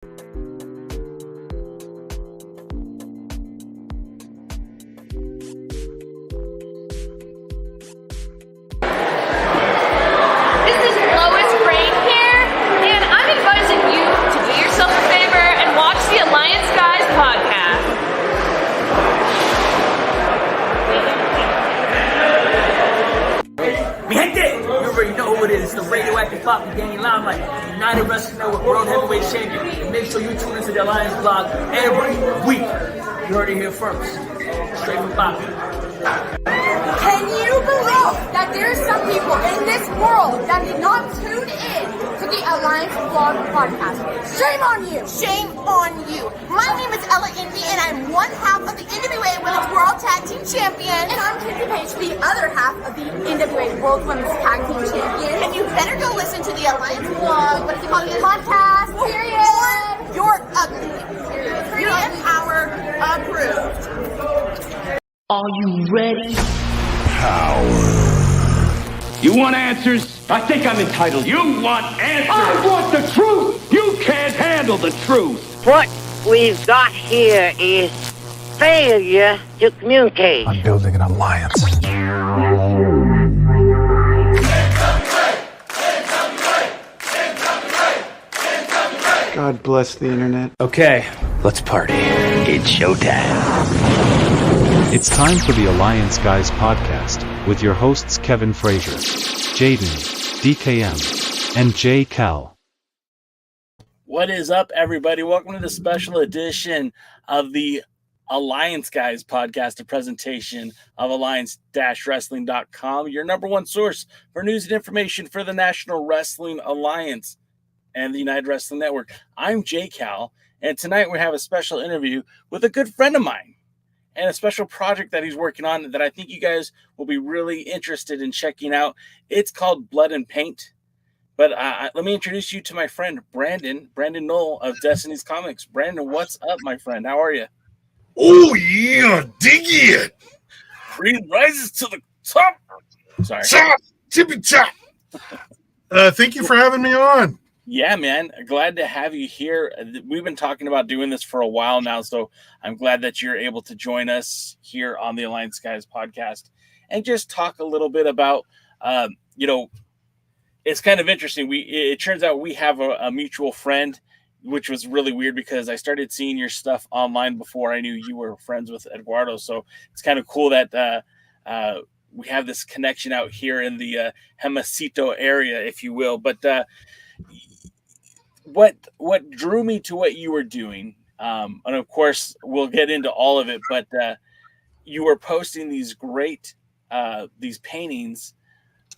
It's the radioactive pop and Danny Limelight, United Wrestling Network World Heavyweight Champion. And make sure you tune into the Alliance blog every week. You heard it here first. Straight from Bobby. Can you believe that there are some people in this world that did not tune in to the Alliance Blog podcast? Shame on you! Shame on you! My name is Ella Indy, and I'm one half of the NWA Women's World Tag Team Champion. And I'm Kinky Page, the other half of the NWA World Women's Tag Team Champion. And you better go listen to the Alliance Blog, what do you call it? Podcast, period. Or you're ugly. Period. Power approved. Are you ready? Power. You want answers? I think I'm entitled. You want answers? I want the truth! You can't handle the truth! What we've got here is failure to communicate. I'm building an alliance. God bless the internet. Okay, let's party. It's showtime. It's time for the Alliance Guys podcast, with your hosts Kevin Frazier, Jaden, DKM, and J. Cal. What is up, everybody? Welcome to the special edition of the Alliance Guys podcast, a presentation of alliance-wrestling.com, your number one source for news and information for the National Wrestling Alliance and the United Wrestling Network. I'm J. Cal, and tonight we have a special interview with a good friend of mine and a special project that he's working on that I think you guys will be really interested in checking out. It's called Blood and Paint. But let me introduce you to my friend, Brandon Noel of Destiny Comix. Brandon, what's up, my friend? How are you? Oh, yeah, dig it. Breathe rises to the top. Sorry. Top, tippy top. Thank you for having me on. Yeah, man. Glad to have you here. We've been talking about doing this for a while now, so I'm glad that you're able to join us here on the Alliance Guys podcast and just talk a little bit about, it's kind of interesting. It turns out we have a mutual friend, which was really weird because I started seeing your stuff online before I knew you were friends with Eduardo. So it's kind of cool that we have this connection out here in the Hemacito area, if you will. But what drew me to what you were doing, and of course we'll get into all of it, but you were posting these great these paintings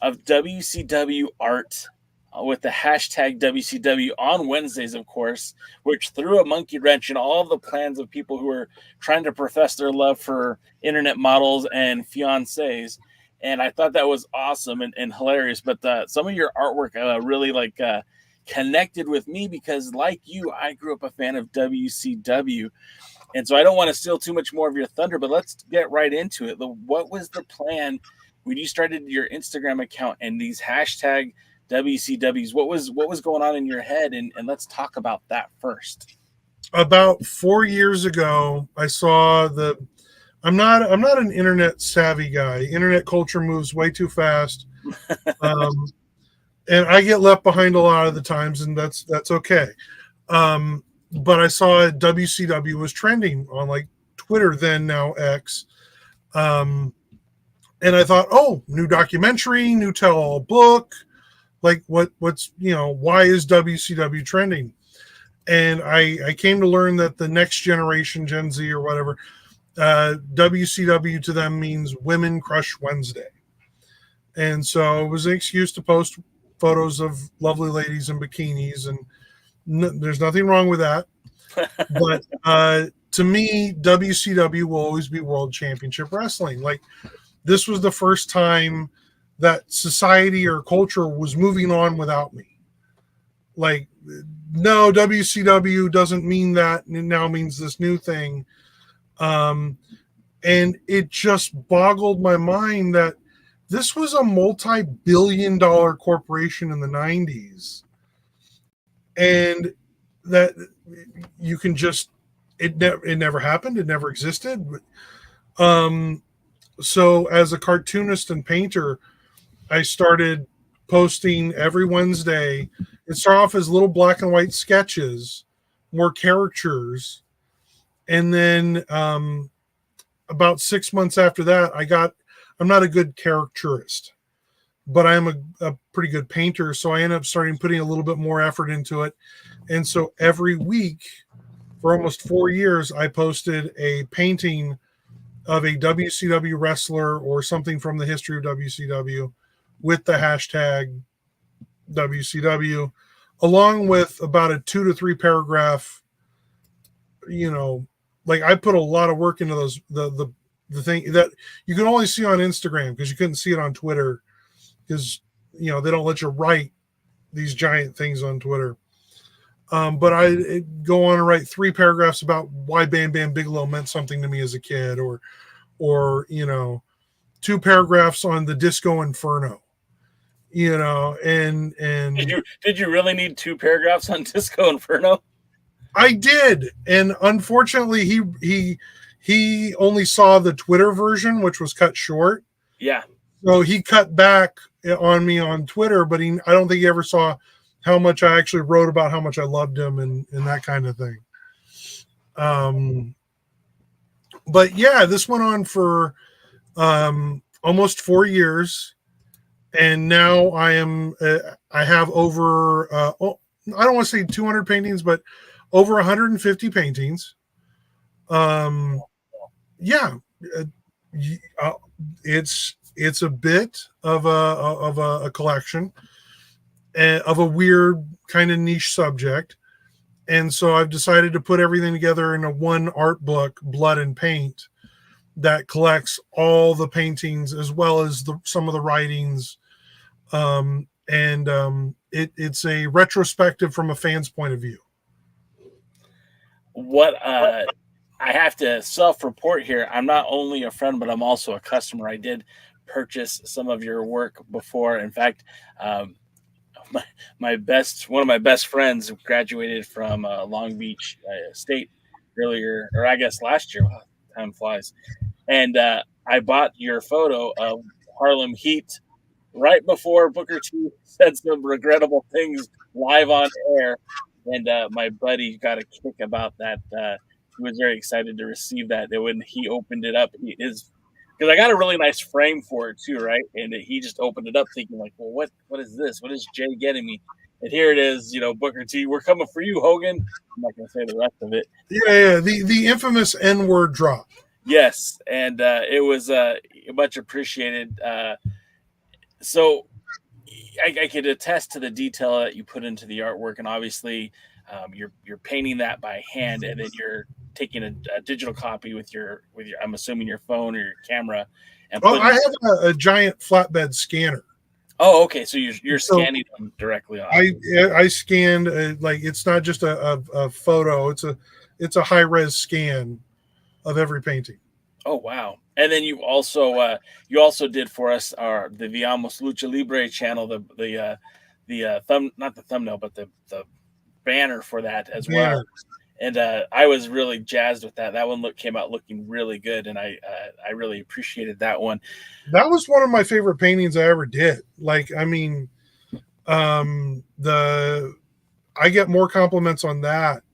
of WCW art with the hashtag WCW on Wednesdays, of course, which threw a monkey wrench in all of the plans of people who were trying to profess their love for internet models and fiancés. And I thought that was awesome and hilarious. But some of your artwork really connected with me because, like you, I grew up a fan of WCW. And so I don't want to steal too much more of your thunder, but let's get right into it. What was the plan when you started your Instagram account and these hashtag WCWs? What was going on in your head? And let's talk about that first. About 4 years ago, I saw I'm not an internet savvy guy. Internet culture moves way too fast. And I get left behind a lot of the times, and that's okay. But I saw WCW was trending on like Twitter, then now X. And I thought, oh, new documentary, new tell-all book. Like what's why is WCW trending? And I came to learn that the next generation, Gen Z or whatever, WCW to them means Women Crush Wednesday. And so it was an excuse to post photos of lovely ladies in bikinis, and there's nothing wrong with that. But to me, WCW will always be World Championship Wrestling. Like, this was the first time that society or culture was moving on without me. Like, no, WCW doesn't mean that. It now means this new thing. And it just boggled my mind that this was a multi-billion-dollar corporation in the 90s. And that you can just it never happened. It never existed. So as a cartoonist and painter, I started posting every Wednesday. It started off as little black and white sketches, more caricatures, and then about 6 months after that, I'm not a good caricaturist, but I am a pretty good painter. So I ended up starting putting a little bit more effort into it. And so every week for almost 4 years, I posted a painting of a WCW wrestler or something from the history of WCW with the hashtag WCW, along with about a 2 to 3 paragraph, like I put a lot of work into those, the thing that you can only see on Instagram because you couldn't see it on Twitter because, they don't let you write these giant things on Twitter. But I go on and write 3 paragraphs about why Bam Bam Bigelow meant something to me as a kid, or 2 paragraphs on the Disco Inferno, and did you really need 2 paragraphs on Disco Inferno? I did, and unfortunately, he only saw the Twitter version, which was cut short. Yeah. So he cut back on me on Twitter, but I don't think he ever saw how much I actually wrote about how much I loved him and that kind of thing. But yeah, this went on for almost 4 years, and now I have over I don't want to say 200 paintings, but over 150 paintings. Yeah, it's a bit of a collection of a weird kind of niche subject, and so I've decided to put everything together in a one art book, Blood and Paint, that collects all the paintings as well as some of the writings, it's a retrospective from a fan's point of view. What I have to self-report here, I'm not only a friend, but I'm also a customer. I did purchase some of your work before. In fact, one of my best friends graduated from Long Beach State earlier, or I guess last year. Wow, time flies. And I bought your photo of Harlem Heat right before Booker T said some regrettable things live on air. And my buddy got a kick about that. He was very excited to receive that. That when he opened it up, because I got a really nice frame for it too, right? And he just opened it up thinking like, well, what is this? What is Jay getting me? And here it is, Booker T, we're coming for you, Hogan. I'm not going to say the rest of it. Yeah, the infamous N-word drop. Yes, and it was much appreciated. So I could attest to the detail that you put into the artwork, and obviously you're painting that by hand, and then you're taking a digital copy with your I'm assuming your phone or your camera. And I have a giant flatbed scanner. Oh, okay. So you're scanning them directly on. I scanned it's not just a photo; it's a high res scan of every painting. Oh wow! And then you also did for us the Viamos Lucha Libre channel, the not the thumbnail, but the banner for that as well. And I was really jazzed with that. That one came out looking really good, and I really appreciated that one. That was one of my favorite paintings I ever did. I get more compliments on that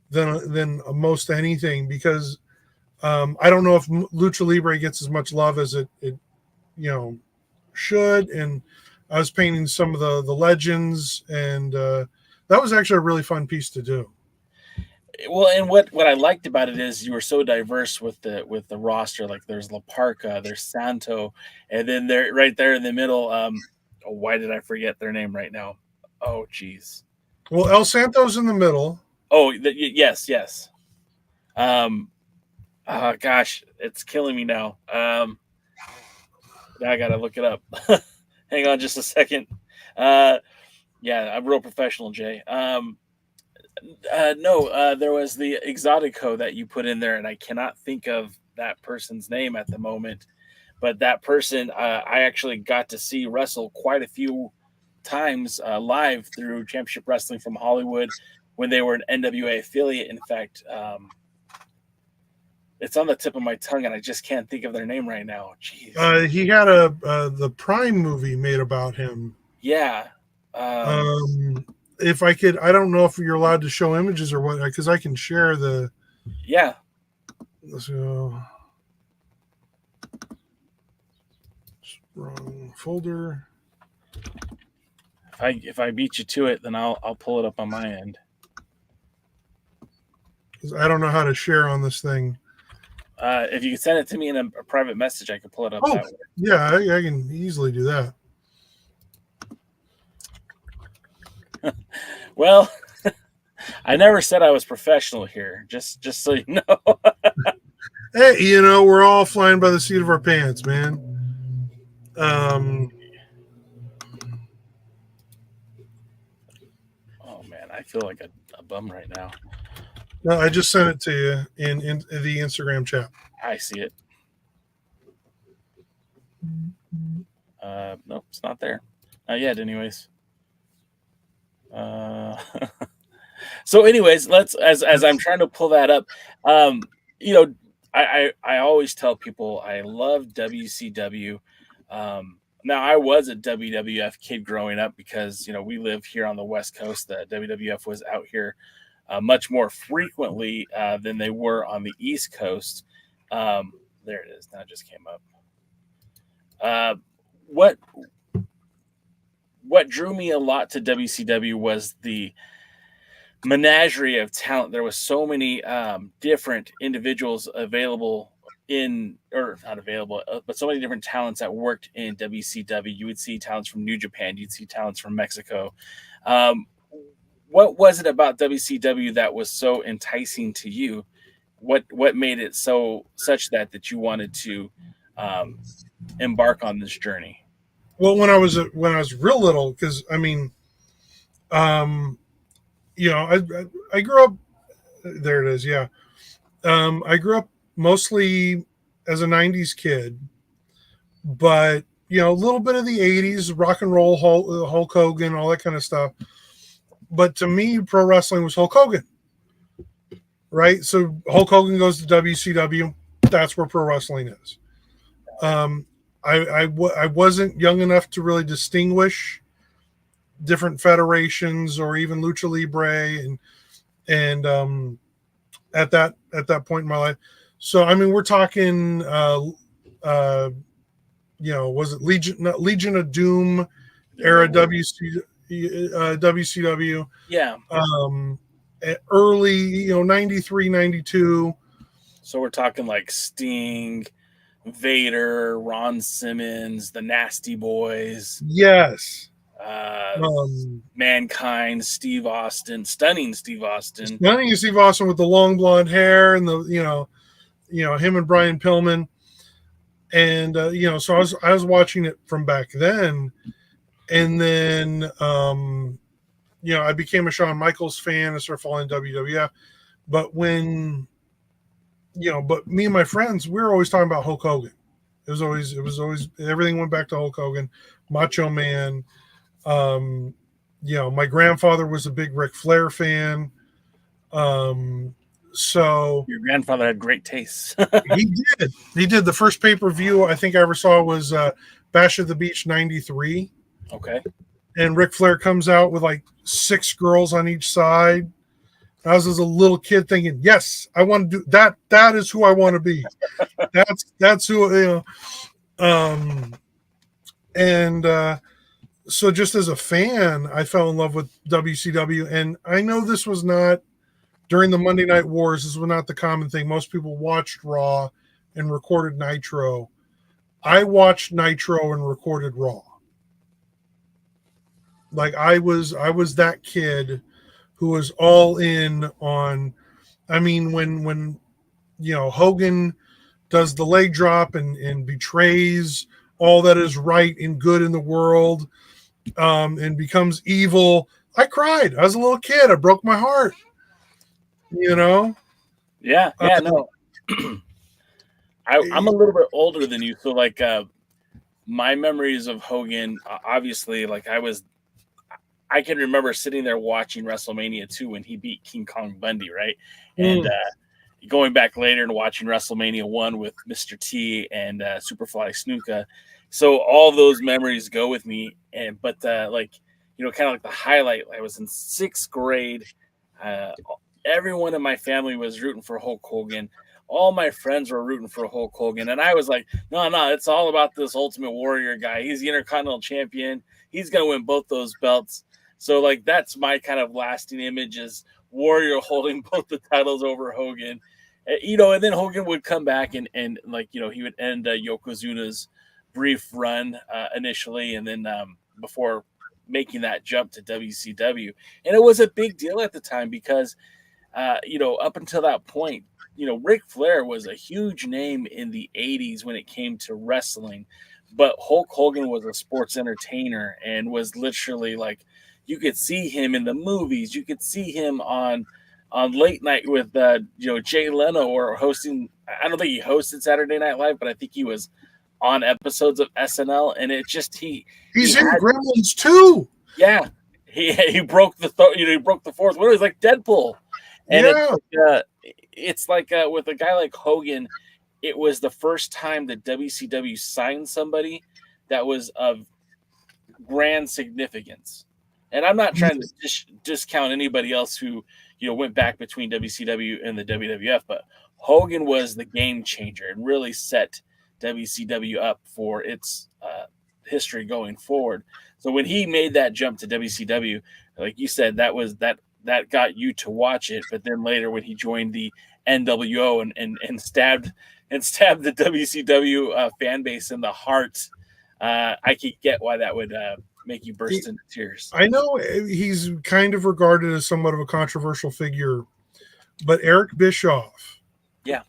than most anything, because I don't know if Lucha Libre gets as much love as it should. And I was painting some of the legends, and that was actually a really fun piece to do. Well, and what I liked about it is you were so diverse with the roster. Like there's La Parca, there's Santo, and then they're right there in the middle. Why did I forget their name right now? Oh, geez. Well, El Santo's in the middle. Oh, yes. Gosh, it's killing me now. Now I gotta look it up. Hang on just a second. Yeah, I'm real professional, Jay. There was the Exotico that you put in there, and I cannot think of that person's name at the moment. But that person, I actually got to see wrestle quite a few times live through Championship Wrestling from Hollywood, when they were an NWA affiliate. In fact, it's on the tip of my tongue, and I just can't think of their name right now. Jeez. He had the Prime movie made about him. Yeah. If I could, I don't know if you're allowed to show images or what, because I can share the. Yeah. So, wrong folder. If I beat you to it, then I'll pull it up on my end. I don't know how to share on this thing. If you could send it to me in a private message, I can pull it up that way. Yeah, I can easily do that. Well, I never said I was professional here. Just so you know. Hey, we're all flying by the seat of our pants, man. Oh man, I feel like a bum right now. No, I just sent it to you in the Instagram chat. I see it. Nope, it's not there. Not yet, anyways. So anyways, let's as I'm trying to pull that up, I always tell people I love WCW. Now I was a WWF kid growing up because we live here on the West Coast. The WWF was out here much more frequently than they were on the East Coast. There it is. Now it just came up. What drew me a lot to WCW was the menagerie of talent. There was so many different individuals available but so many different talents that worked in WCW. You would see talents from New Japan. You'd see talents from Mexico. What was it about WCW that was so enticing to you? What made it such that you wanted to embark on this journey? Well, when I was real little, because I grew up. There it is. Yeah, I grew up mostly as a '90s kid, but a little bit of the '80s, rock and roll, Hulk Hogan, all that kind of stuff. But to me, pro wrestling was Hulk Hogan, right? So Hulk Hogan goes to WCW. That's where pro wrestling is. I wasn't young enough to really distinguish different federations or even Lucha Libre and at that point in my life. So we're talking was it Legion of Doom era WCW? Yeah. Early 93, 92. So we're talking like Sting, Vader, Ron Simmons, the Nasty Boys. Yes. Mankind, Steve Austin, stunning Steve Austin with the long blonde hair and the him and Brian Pillman, and so I was watching it from back then, and then I became a Shawn Michaels fan and started following WWF, but when but me and my friends, we were always talking about Hulk Hogan. It was always everything went back to Hulk Hogan, Macho Man. My grandfather was a big Ric Flair fan. So your grandfather had great taste. He did. The first pay-per-view I think I ever saw was Bash at the Beach '93. Okay. And Ric Flair comes out with like 6 girls on each side. I was as a little kid thinking, yes, I want to do that. That is who I want to be. That's who, so just as a fan, I fell in love with WCW. And I know this was not during the Monday Night Wars. This was not the common thing. Most people watched Raw and recorded Nitro. I watched Nitro and recorded Raw. Like I was that kid who was all in on, when Hogan does the leg drop and betrays all that is right and good in the world, and becomes evil. I cried. I was a little kid. I broke my heart. Yeah. No. I'm a little bit older than you, so like my memories of Hogan, obviously, like I can remember sitting there watching WrestleMania 2 when he beat King Kong Bundy, right? And going back later and watching WrestleMania 1 with Mr. T and Superfly Snuka. So all those memories go with me. But like, you know, kind of like the highlight, I was in 6th grade. Everyone in my family was rooting for Hulk Hogan. All my friends were rooting for Hulk Hogan. And I was like, no, it's all about this Ultimate Warrior guy. He's the Intercontinental Champion. He's going to win both those belts. So, like, that's my kind of lasting image is Warrior holding both the titles over Hogan. You know, and then Hogan would come back and like, you know, he would end Yokozuna's brief run initially, and then before making that jump to WCW. And it was a big deal at the time because, you know, up until that point, you know, Ric Flair was a huge name in the 80s when it came to wrestling, but Hulk Hogan was a sports entertainer and was literally like, you could see him in the movies. You could see him on late night with, you know, Jay Leno or hosting. I don't think he hosted Saturday Night Live, but I think he was on episodes of SNL. And it just, he's in Gremlins too. Yeah. He broke the, he broke the fourth wheel. He's like Deadpool. And it's like with a guy like Hogan, it was the first time that WCW signed somebody that was of grand significance. And I'm not trying to discount anybody else who, you know, went back between WCW and the WWF, but Hogan was the game changer and really set WCW up for its history going forward. So when he made that jump to WCW, like you said, that got you to watch it. But then later when he joined the NWO and stabbed the WCW fan base in the heart, I could get why that would make you burst into tears. I know he's kind of regarded as somewhat of a controversial figure, but Eric Bischoff. Yeah.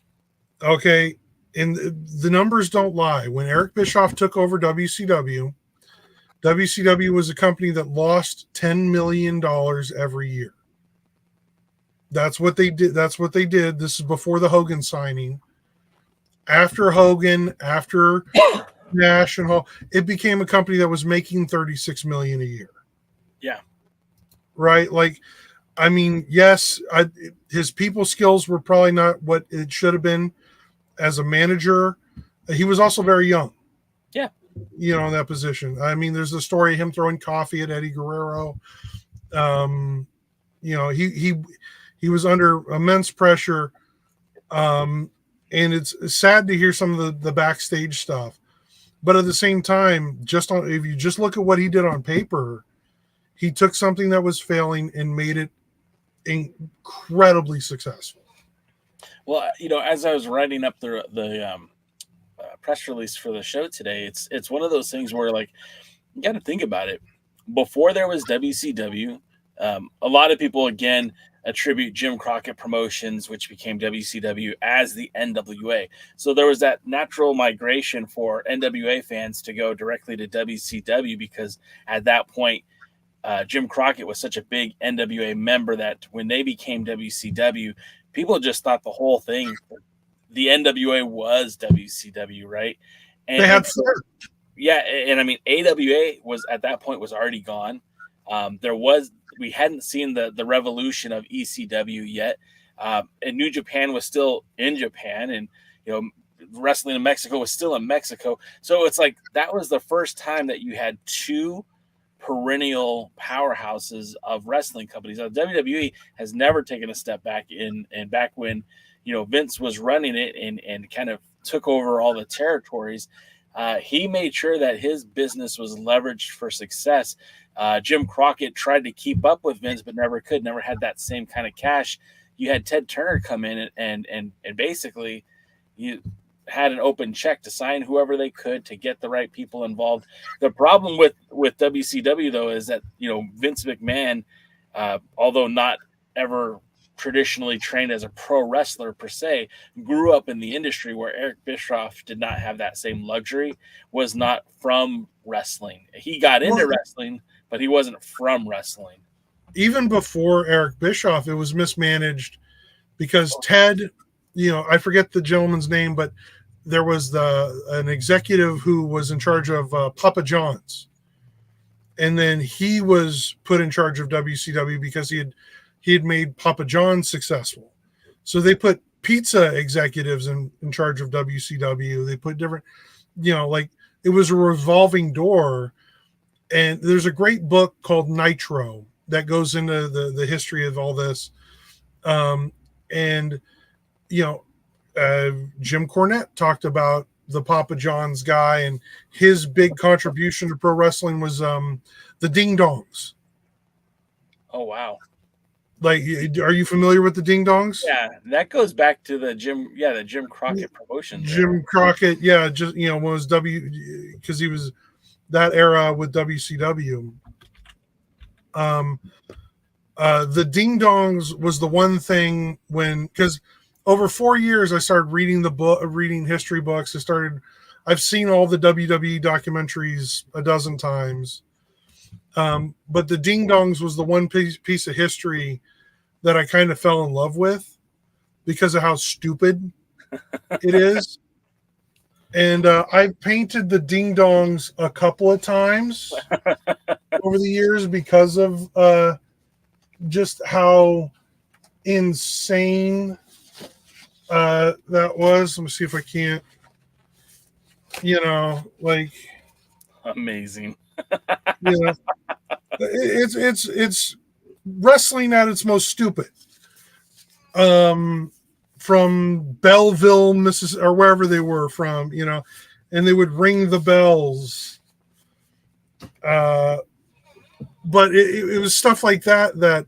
Okay. And the numbers don't lie. When Eric Bischoff took over WCW was a company that lost $10 million every year. That's what they did. This is before the Hogan signing. After Hogan, after Nash and Hall, it became a company that was making $36 million a year. Yeah. Right. Like, I mean, yes, his people skills were probably not what it should have been as a manager. He was also very young. Yeah. You know, in that position. I mean, there's the story of him throwing coffee at Eddie Guerrero. You know, he was under immense pressure. And it's sad to hear some of the backstage stuff. But at the same time, if you just look at what he did on paper, he took something that was failing and made it incredibly successful. Well, you know, as I was writing up the press release for the show today, it's one of those things where, like, you got to think about it. Before there was WCW, a lot of people, again, attribute Jim Crockett Promotions, which became WCW, as the NWA. So there was that natural migration for NWA fans to go directly to WCW because at that point, Jim Crockett was such a big NWA member that when they became WCW, people just thought the whole thing, the NWA was WCW, right? And they had yeah, and I mean, AWA was at that point was already gone. We hadn't seen the revolution of ECW yet, and New Japan was still in Japan, and you know, wrestling in Mexico was still in Mexico. So it's like that was the first time that you had two perennial powerhouses of wrestling companies. Now, WWE has never taken a step back and back when, you know, Vince was running it and kind of took over all the territories. He made sure that his business was leveraged for success. Jim Crockett tried to keep up with Vince, but never had that same kind of cash. You had Ted Turner come in and basically you had an open check to sign whoever they could to get the right people involved. The problem with WCW though is that, you know, Vince McMahon, although not ever traditionally trained as a pro wrestler per se, grew up in the industry where Eric Bischoff did not have that same luxury, was not from wrestling. He got into wrestling, but he wasn't from wrestling. Even before Eric Bischoff, it was mismanaged because Ted, you know, I forget the gentleman's name, but there was an executive who was in charge of Papa John's. and then he was put in charge of WCW because he had made Papa John's successful. So they put pizza executives in charge of WCW. They put different, like it was a revolving door. And there's a great book called Nitro that goes into the history of all this. Jim Cornette talked about the Papa John's guy, and his big contribution to pro wrestling was the Ding Dongs. Oh, wow. Like, are you familiar with the Ding Dongs? Yeah, that goes back to the Jim Crockett promotion. Jim Crockett, just was because he was that era with WCW. The Ding Dongs was the one thing because over 4 years I started reading history books. I've seen all the WWE documentaries a dozen times. But the Ding Dongs was the one piece of history that I kind of fell in love with because of how stupid it is. And I've painted the Ding Dongs a couple of times over the years because of just how insane that was. Let me see if I can't, amazing. It's wrestling at its most stupid. From Belleville, Mississippi, or wherever they were from, and they would ring the bells. But it was stuff like that,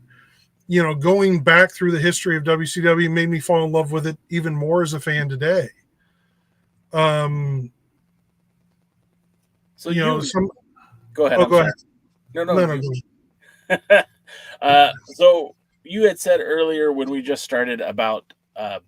going back through the history of WCW made me fall in love with it even more as a fan today. So go ahead. Go ahead. No. So you had said earlier when we just started about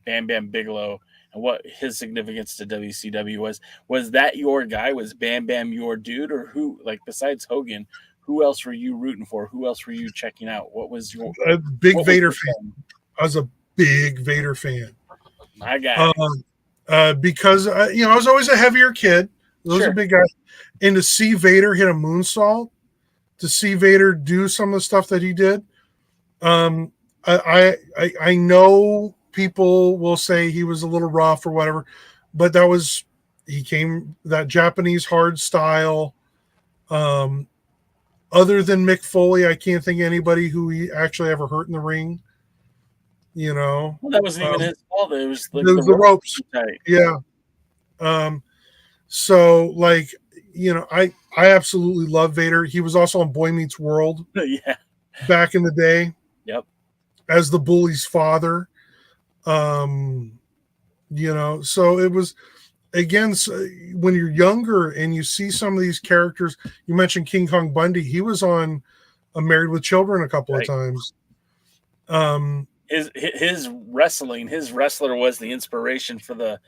Bam Bam Bigelow and what his significance to WCW was that your guy? Was Bam Bam your dude, or who? Like besides Hogan, who else were you rooting for? Who else were you checking out? What was your big Vader fan? I was a big Vader fan. My guy. Because I was always a heavier kid. I was a big guy, and to see Vader hit a moonsault, to see Vader do some of the stuff that he did, I know people will say he was a little rough or whatever, but he came that Japanese hard style. Other than Mick Foley, I can't think of anybody who he actually ever hurt in the ring. Well, that wasn't even his fault. It was like the ropes. Yeah. So I absolutely love Vader. He was also on Boy Meets World. Yeah. Back in the day. Yep. As the bully's father. So it was, again, when you're younger and you see some of these characters, you mentioned King Kong Bundy. He was on Married with Children a couple of times. His wrestler was the inspiration for the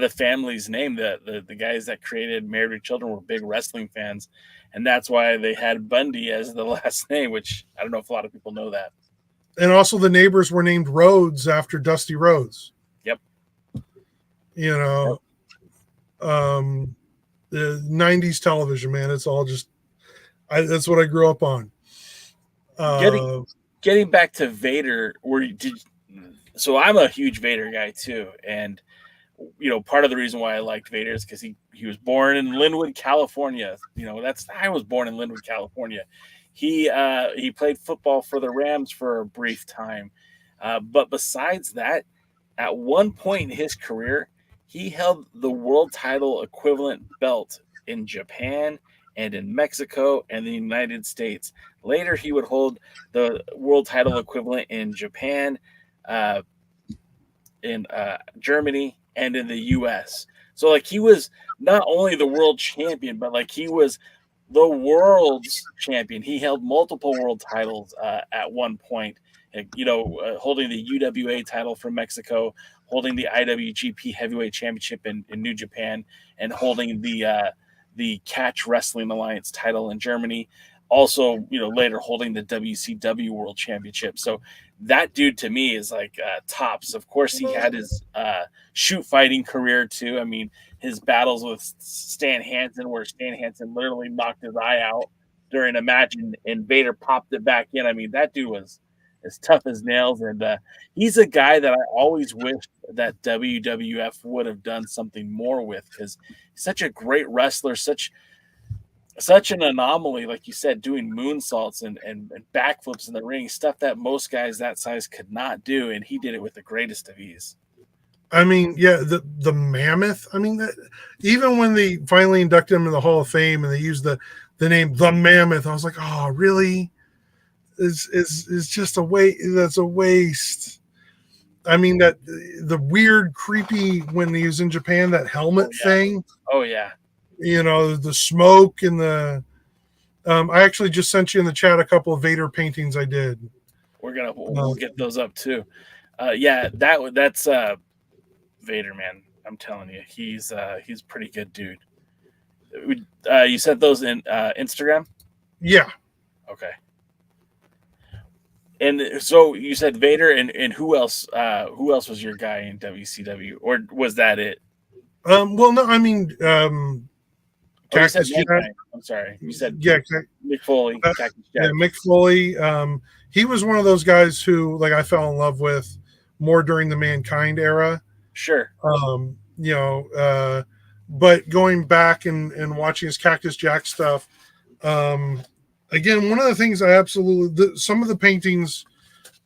family's name. The guys that created Married with Children were big wrestling fans, and that's why they had Bundy as the last name, which I don't know if a lot of people know that. And also the neighbors were named Rhodes after Dusty Rhodes. Yep. The 90s television, man, it's all just that's what I grew up on. Getting back to Vader, so I'm a huge Vader guy too, and part of the reason why I liked Vader is because he was born in Linwood, California. I was born in Linwood, California. He played football for the Rams for a brief time, but besides that, at one point in his career, he held the world title equivalent belt in Japan and in Mexico and the United States. Later, he would hold the world title equivalent in Japan, in Germany, and in the U.S. So, he was not only the world champion, but he was the world's champion. He held multiple world titles at one point. Holding the UWA title from Mexico, holding the IWGP Heavyweight Championship in New Japan, and holding the Catch Wrestling Alliance title in Germany. Also, later holding the WCW World Championship. So that dude to me is tops. Of course, he had his shoot fighting career too. I mean, his battles with Stan Hansen, where Stan Hansen literally knocked his eye out. during a match, and Vader popped it back in. I mean, that dude was as tough as nails, and he's a guy that I always wished that WWF would have done something more with, because he's such a great wrestler, such an anomaly, like you said, doing moonsaults and backflips in the ring, stuff that most guys that size could not do, and he did it with the greatest of ease. I mean, yeah, the Mammoth. I mean, even when they finally inducted him in the Hall of Fame and they used the name the Mammoth, I was like, oh, really? It's just a waste. That's a waste. I mean, that the weird, creepy when he was in Japan, that helmet thing. Oh yeah. You know, the smoke and the. I actually just sent you in the chat a couple of Vader paintings I did. We'll get those up too. Yeah, that's Vader, man. I'm telling you, he's a pretty good dude. You sent those in Instagram? Yeah. Okay. And so you said Vader, and who else? Who else was your guy in WCW, or was that it? Well, no, I mean, Cactus Jack. I'm sorry, you said Mick Foley. Cactus Jack. Yeah, Mick Foley. He was one of those guys who, like, I fell in love with more during the Mankind era. Sure. You know, but going back and watching his Cactus Jack stuff, again, one of the things I absolutely, some of the paintings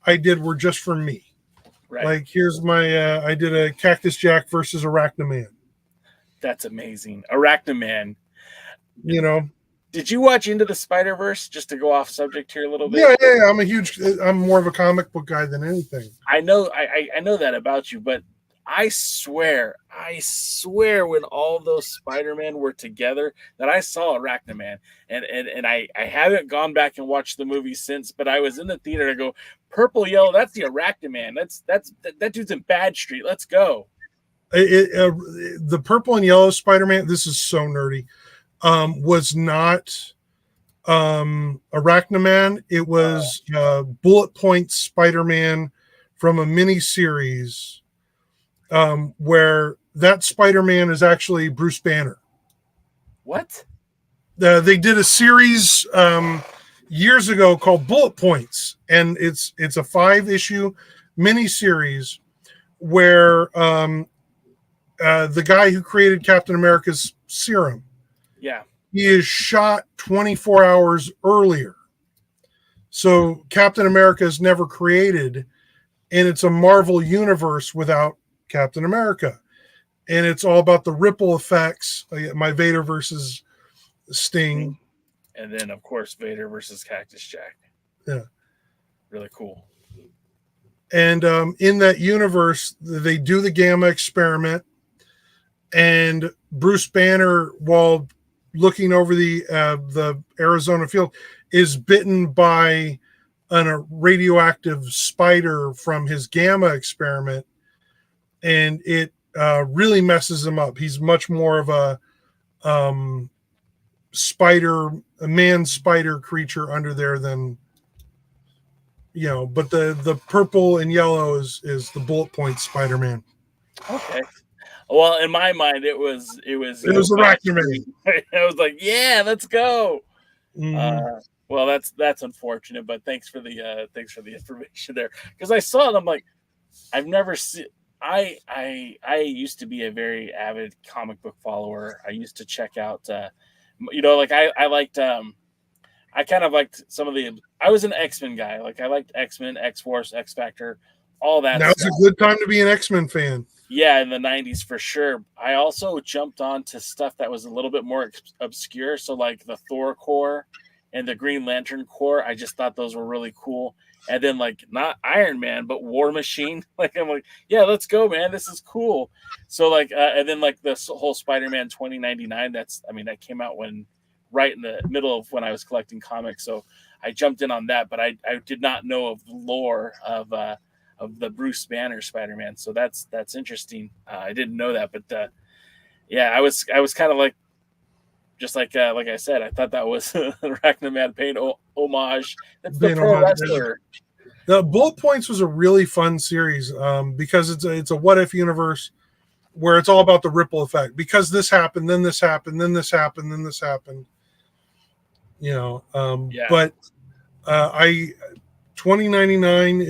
I did were just for me. Right. Like, here's my, I did a Cactus Jack versus Arachnaman. That's amazing. Arachnaman. You know. Did you watch Into the Spider-Verse, just to go off subject here a little bit? Yeah. I'm more of a comic book guy than anything. I know that about you, but I swear when all those Spider-Man were together that I saw Arachnaman, and I haven't gone back and watched the movie since, but I was in the theater and I go, purple, yellow, that's the Arachnaman. That dude's in Bad Street. Let's go. The purple and yellow Spider-Man, this is so nerdy, was not Arachnaman. It was Bullet Point Spider-Man from a mini series. Where that Spider-Man is actually Bruce Banner. What? They did a series years ago called Bullet Points, and it's a 5-issue miniseries where the guy who created Captain America's serum, he is shot 24 hours earlier. So Captain America is never created, and it's a Marvel universe without Captain America, and it's all about the ripple effects. My Vader versus Sting, and then of course Vader versus Cactus Jack. Yeah, really cool. And in that universe, they do the Gamma experiment, and Bruce Banner, while looking over the Arizona field, is bitten by a radioactive spider from his Gamma experiment. And it really messes him up. He's much more of a man spider creature under there than, you know. But the purple and yellow is the Bullet Point Spider-Man. Okay. Well, in my mind, it was Arachnaman. I was like, yeah, let's go. Mm-hmm. Well, that's unfortunate, but thanks for the information there, because I saw it. I'm like, I've never seen. I used to be a very avid comic book follower. I used to check out, like I liked, I kind of liked some of the. I was an X-Men guy. Like, I liked X-Men, X-Force, X-Factor, all that. Now it's a good time to be an X-Men fan. Yeah, in the 90s for sure. I also jumped on to stuff that was a little bit more obscure. So like the Thor Corps and the Green Lantern Corps, I just thought those were really cool. And then, like, not Iron Man, but War Machine. Like, I'm like, yeah, let's go, man. This is cool. So, like, and then, like, the whole Spider-Man 2099, that came out right in the middle of when I was collecting comics. So I jumped in on that, but I did not know of the lore of the Bruce Banner Spider-Man. So that's interesting. I didn't know that, but yeah, I was kind of like, just like I said, I thought that was Arachnaman paint homage. That's the pro wrestler. The Bullet Points was a really fun series because it's a what if universe where it's all about the ripple effect. Because this happened, then this happened, then this happened, then this happened. But I 2099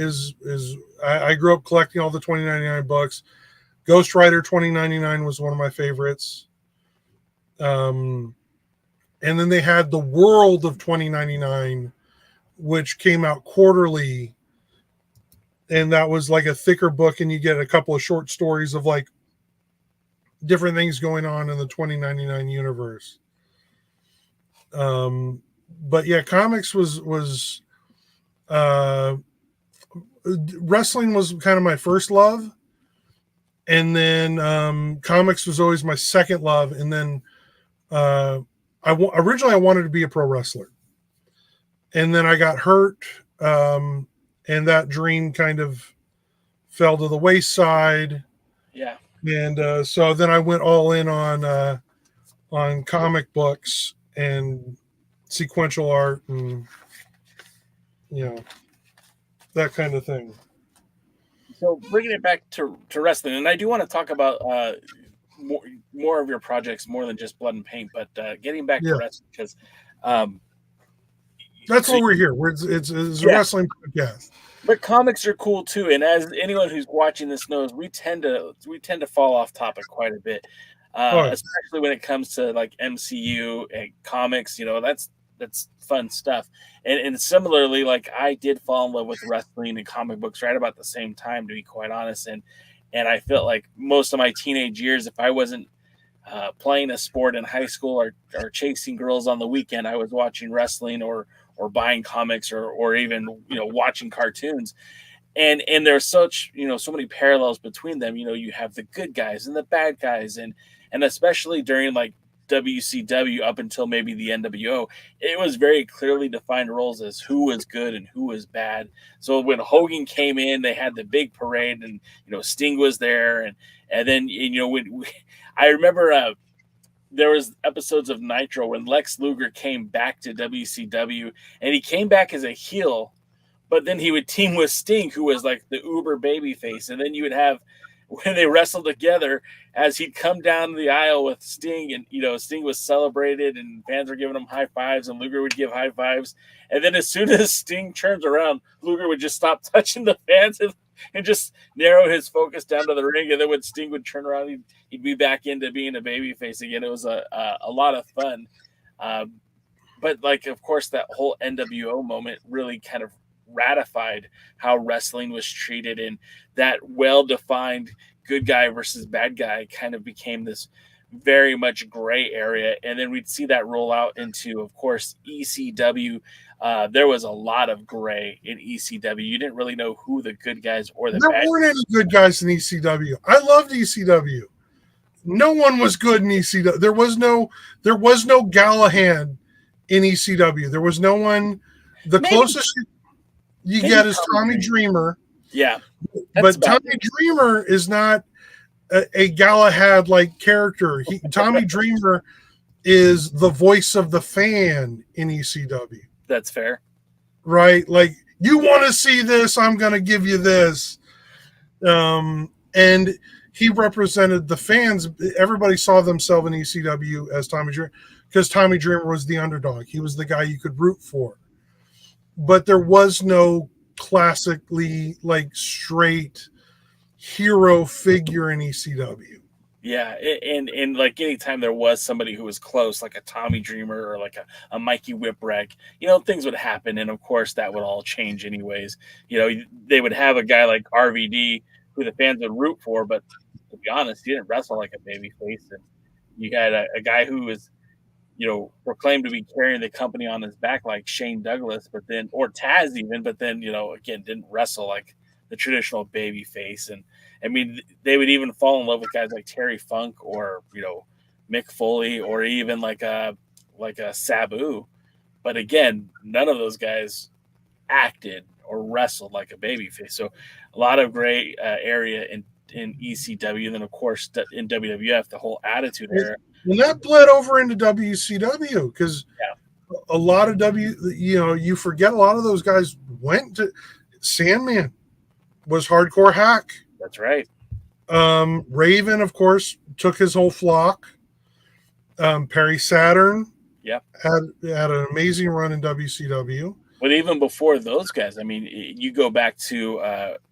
I grew up collecting all the 2099 books. Ghost Rider 2099 was one of my favorites. And then they had the World of 2099, which came out quarterly, and that was like a thicker book, and you get a couple of short stories of like different things going on in the 2099 universe. But yeah, comics was wrestling was kind of my first love, and then comics was always my second love, and then originally I wanted to be a pro wrestler, and then I got hurt, and that dream kind of fell to the wayside. Yeah. And so then I went all in on comic books and sequential art and that kind of thing. So bringing it back to wrestling, and I do want to talk about more of your projects, more than just Blood and Paint, but getting back to wrestling, because that's what we're here. It's a wrestling podcast. But comics are cool too, and as anyone who's watching this knows, we tend to fall off topic quite a bit, especially when it comes to like MCU and comics. That's fun stuff. And similarly, like I did fall in love with wrestling and comic books right about the same time, to be quite honest. And I felt like most of my teenage years, if I wasn't playing a sport in high school or chasing girls on the weekend, I was watching wrestling or buying comics or even watching cartoons. And there's such so many parallels between them. You have the good guys and the bad guys, and especially during like WCW up until maybe the NWO, it was very clearly defined roles as who was good and who was bad. So when Hogan came in, they had the big parade, and Sting was there, and then I remember there was episodes of Nitro when Lex Luger came back to WCW, and he came back as a heel, but then he would team with Sting, who was like the uber babyface, and then you would have, when they wrestled together, as he'd come down the aisle with Sting, and Sting was celebrated and fans were giving him high fives, and Luger would give high fives, and then as soon as Sting turns around, Luger would just stop touching the fans and just narrow his focus down to the ring, and then when Sting would turn around, he'd be back into being a babyface again. It was a lot of fun, but like, of course, that whole NWO moment really kind of ratified how wrestling was treated, and that well-defined good guy versus bad guy kind of became this very much gray area. And then we'd see that roll out into, of course, ECW. There was a lot of gray in ECW. You didn't really know who the good guys or the bad guys. There weren't any good guys in ECW. I loved ECW. No one was good in ECW. There was no Galahad in ECW. There was no one. The closest you get is Tommy Dreamer. Yeah. But Tommy Dreamer is not a Galahad-like character. Tommy Dreamer is the voice of the fan in ECW. That's fair. Right? Like, you want to see this, I'm going to give you this. And he represented the fans. Everybody saw themselves in ECW as Tommy Dreamer because Tommy Dreamer was the underdog. He was the guy you could root for. But there was no classically like straight hero figure in ECW. Yeah, and like anytime there was somebody who was close, like a Tommy Dreamer or like a Mikey Whipwreck, things would happen, and of course that would all change anyways. They would have a guy like RVD who the fans would root for, but to be honest, he didn't wrestle like a babyface. And you had a guy who was proclaimed to be carrying the company on his back like Shane Douglas, or Taz even, but then, again, didn't wrestle like the traditional baby face. And I mean, they would even fall in love with guys like Terry Funk or, Mick Foley, or even like a Sabu. But again, none of those guys acted or wrestled like a baby face. So a lot of gray area in ECW. And then of course in WWF, the whole Attitude Era. And that bled over into WCW because a lot of you forget a lot of those guys went to Sandman was hardcore hack. That's right. Raven, of course, took his whole flock. Perry Saturn. Yeah. Had an amazing run in WCW. But even before those guys, I mean, you go back to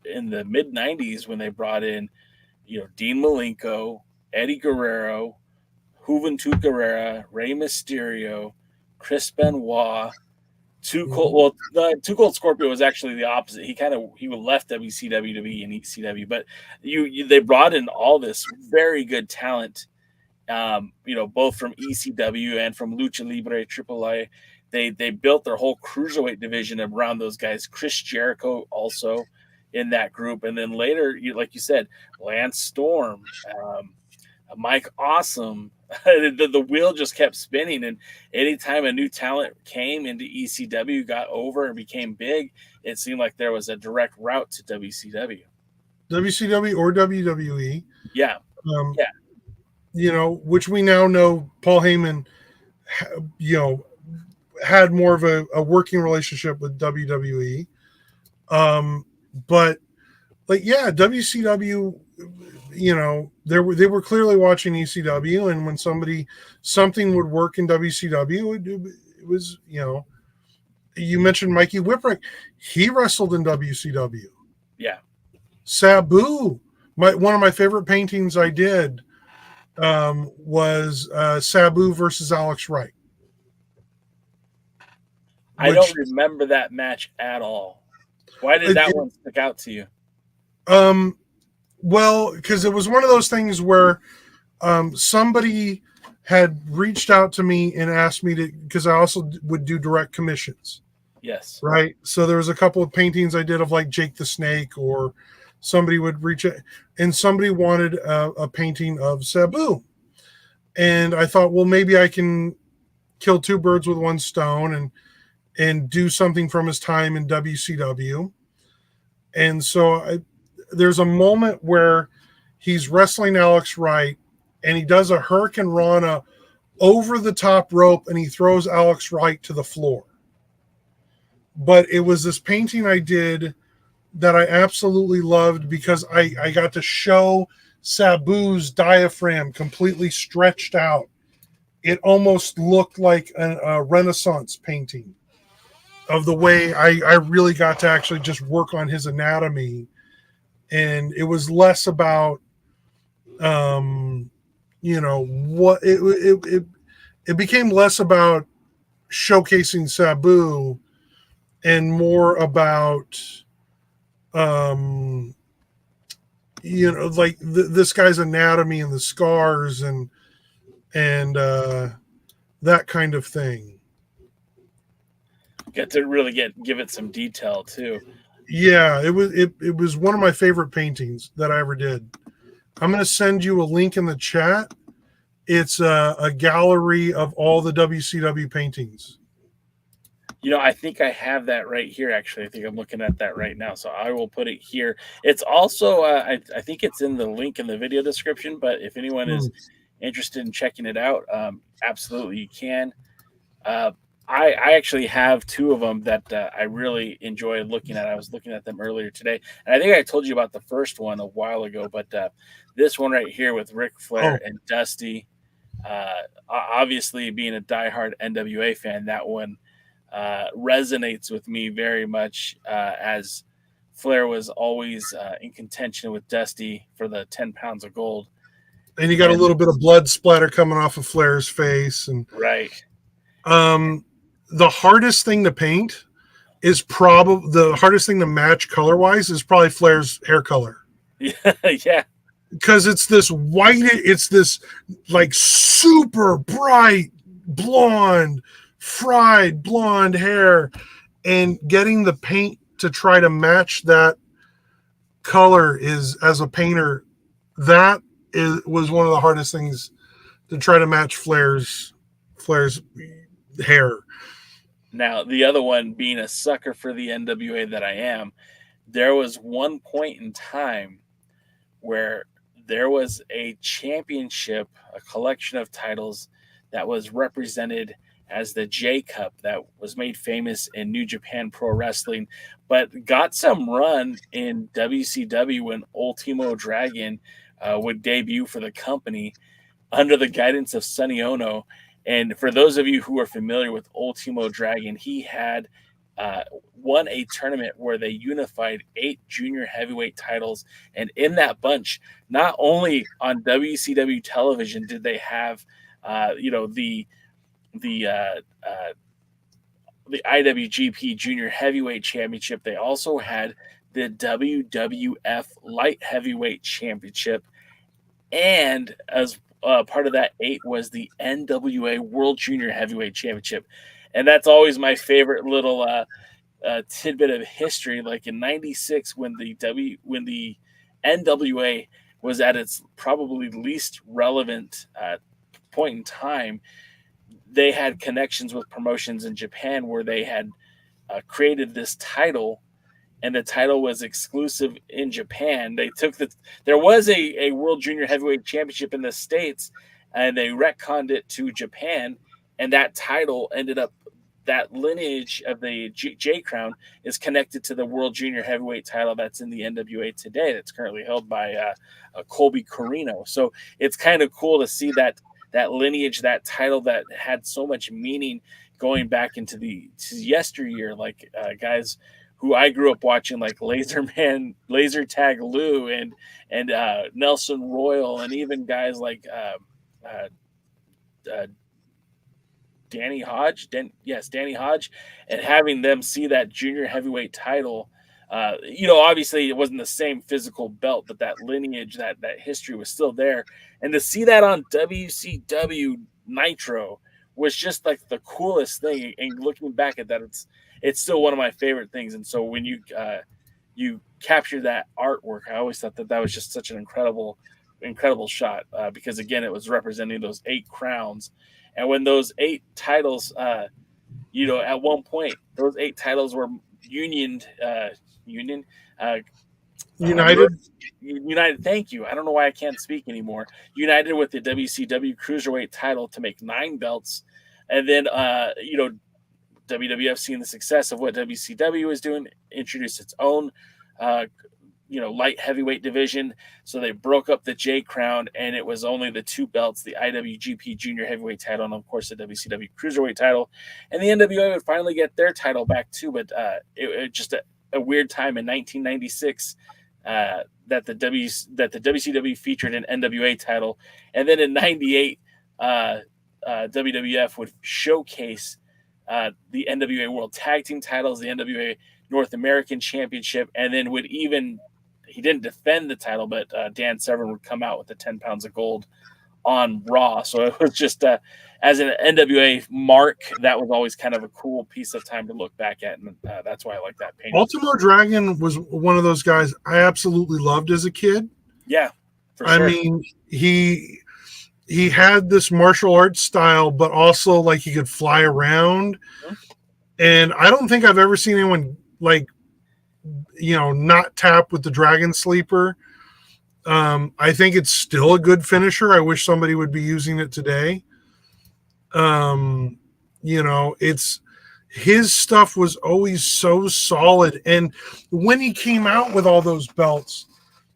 in the mid '90s when they brought in, Dean Malenko, Eddie Guerrero, Juventud Guerrera, Rey Mysterio, Chris Benoit, Too Cold. Well, Too Cold Scorpio was actually the opposite. He left WCW to be in ECW, but they brought in all this very good talent. Both from ECW and from Lucha Libre AAA. They built their whole cruiserweight division around those guys. Chris Jericho also in that group, and then later, like you said, Lance Storm, Mike Awesome. The wheel just kept spinning, and anytime a new talent came into ECW, got over and became big, it seemed like there was a direct route to WCW. WCW or WWE. Yeah. Which we now know Paul Heyman, had more of a working relationship with WWE. But WCW, they were clearly watching ECW, and when something would work in WCW, it was, you mentioned Mikey Whipwreck. He wrestled in WCW. Yeah. Sabu, one of my favorite paintings I did was Sabu versus Alex Wright. I don't remember that match at all. Why did that one stick out to you? Well, because it was one of those things where somebody had reached out to me and asked me to, because I also would do direct commissions. Yes. Right. So there was a couple of paintings I did of like Jake the Snake, or somebody would reach out, and somebody wanted a painting of Sabu. And I thought, well, maybe I can kill two birds with one stone and do something from his time in WCW. And so there's a moment where he's wrestling Alex Wright, and he does a Hurricane Rana over the top rope, and he throws Alex Wright to the floor. But it was this painting I did that I absolutely loved, because I got to show Sabu's diaphragm completely stretched out. It almost looked like a Renaissance painting of the way I really got to actually just work on his anatomy. And it was less about, what it became less about showcasing Sabu and more about, this guy's anatomy and the scars and that kind of thing. Get to really give it some detail too. Yeah, it was one of my favorite paintings that I ever did. I'm going to send you a link in the chat. It's a gallery of all the WCW paintings. I think I have that right here. Actually, I think I'm looking at that right now. So I will put it here. It's also, I think it's in the link in the video description, but if anyone is interested in checking it out, absolutely you can. I actually have two of them that I really enjoyed looking at. I was looking at them earlier today, and I think I told you about the first one a while ago, but this one right here with Ric Flair and Dusty, obviously being a diehard NWA fan, that one resonates with me very much, as Flair was always in contention with Dusty for the 10 pounds of gold. And you got a little bit of blood splatter coming off of Flair's face. And right. The hardest thing to paint is probably the hardest thing to match color wise is probably Flair's hair color. Yeah. Because it's this white, it's this like super bright blonde, fried blonde hair, and getting the paint to try to match that color is, as a painter, was one of the hardest things to try to match Flair's hair. Now, the other one, being a sucker for the NWA that I am, there was one point in time where there was a championship, a collection of titles that was represented as the J Cup, that was made famous in New Japan Pro Wrestling, but got some run in WCW when Ultimo Dragon would debut for the company under the guidance of Sonny Ono. And for those of you who are familiar with Ultimo Dragon, he had won a tournament where they unified 8 junior heavyweight titles. And in that bunch, not only on WCW television did they have, the IWGP Junior Heavyweight Championship, they also had the WWF Light Heavyweight Championship. And as part of that 8 was the NWA World Junior Heavyweight Championship. And that's always my favorite little tidbit of history. Like in '96, when the NWA was at its probably least relevant point in time, they had connections with promotions in Japan where they had created this title, and the title was exclusive in Japan. There was a World Junior Heavyweight Championship in the States, and they retconned it to Japan, and that title ended up, that lineage of the J Crown is connected to the World Junior Heavyweight title that's in the NWA today, that's currently held by Colby Corino. So it's kind of cool to see that lineage, that title that had so much meaning going back into to yesteryear, like guys who I grew up watching, like Laser Tag Lou and Nelson Royal, and even guys like Danny Hodge, and having them see that junior heavyweight title. Obviously it wasn't the same physical belt, but that lineage, that history was still there. And to see that on WCW Nitro was just like the coolest thing. And looking back at that, it's still one of my favorite things. And so when you capture that artwork, I always thought that was just such an incredible shot, because again, it was representing those 8 crowns. And when those 8 titles, at one point, those 8 titles were United. Thank you. I don't know why I can't speak anymore. United with the WCW Cruiserweight title to make 9 belts. And then, WWF, seeing the success of what WCW was doing, introduced its own, light heavyweight division. So they broke up the J Crown, and it was only the 2 belts, the IWGP Junior Heavyweight title, and of course the WCW Cruiserweight title. And the NWA would finally get their title back too, but it just a weird time in 1996 that the WCW featured an NWA title, and then in '98 WWF would showcase the NWA World Tag Team titles, the NWA North American Championship, and then he didn't defend the title, but Dan Severn would come out with the 10 pounds of gold on Raw. So it was just as an NWA mark, that was always kind of a cool piece of time to look back at, and that's why I like that painting. Ultimo Dragon was one of those guys I absolutely loved as a kid. Yeah, for sure. I mean, he had this martial arts style, but also like he could fly around. Mm-hmm. And I don't think I've ever seen anyone not tap with the Dragon Sleeper. I think it's still a good finisher. I wish somebody would be using it today. It's his stuff was always so solid. And when he came out with all those belts,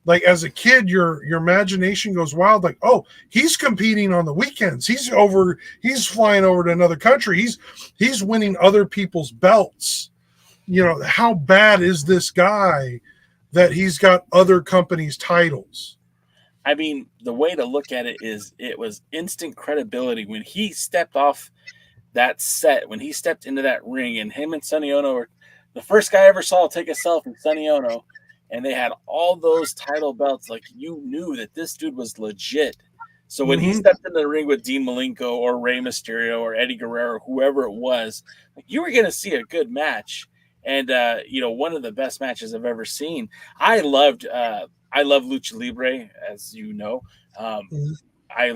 like as a kid, your imagination goes wild. Like, oh, he's competing on the weekends. He's flying over to another country. He's winning other people's belts. How bad is this guy that he's got other companies' titles? I mean, the way to look at it is it was instant credibility when he stepped off that set, when he stepped into that ring, and him and Sonny Ono were the first guy I ever saw take a selfie, Sonny Ono, and they had all those title belts. Like, you knew that this dude was legit. So when he stepped into the ring with Dean Malenko or Rey Mysterio or Eddie Guerrero, whoever it was, like, you were going to see a good match. And, one of the best matches I've ever seen. I love Lucha Libre, as you know. I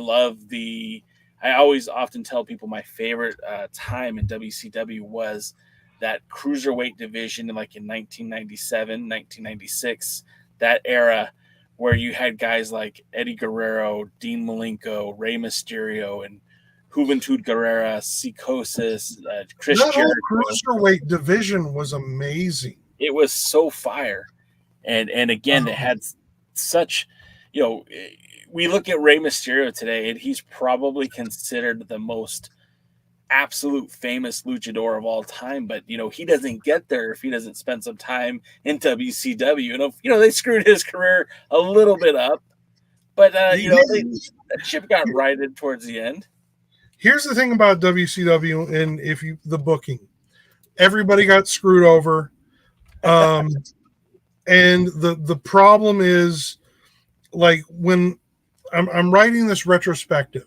always often tell people my favorite time in WCW was that cruiserweight division in 1997, 1996, that era where you had guys like Eddie Guerrero, Dean Malenko, Rey Mysterio, and Juventud Guerrera, Psicosis, Chris Jericho. That whole cruiserweight division was amazing. It was so fire. And again, it had such, we look at Rey Mysterio today, and he's probably considered the most absolute famous luchador of all time, but he doesn't get there if he doesn't spend some time in WCW. And they screwed his career a little bit up, but that ship got righted towards the end. Here's the thing about WCW, and the booking, everybody got screwed over, and the problem is, like, when I'm writing this retrospective,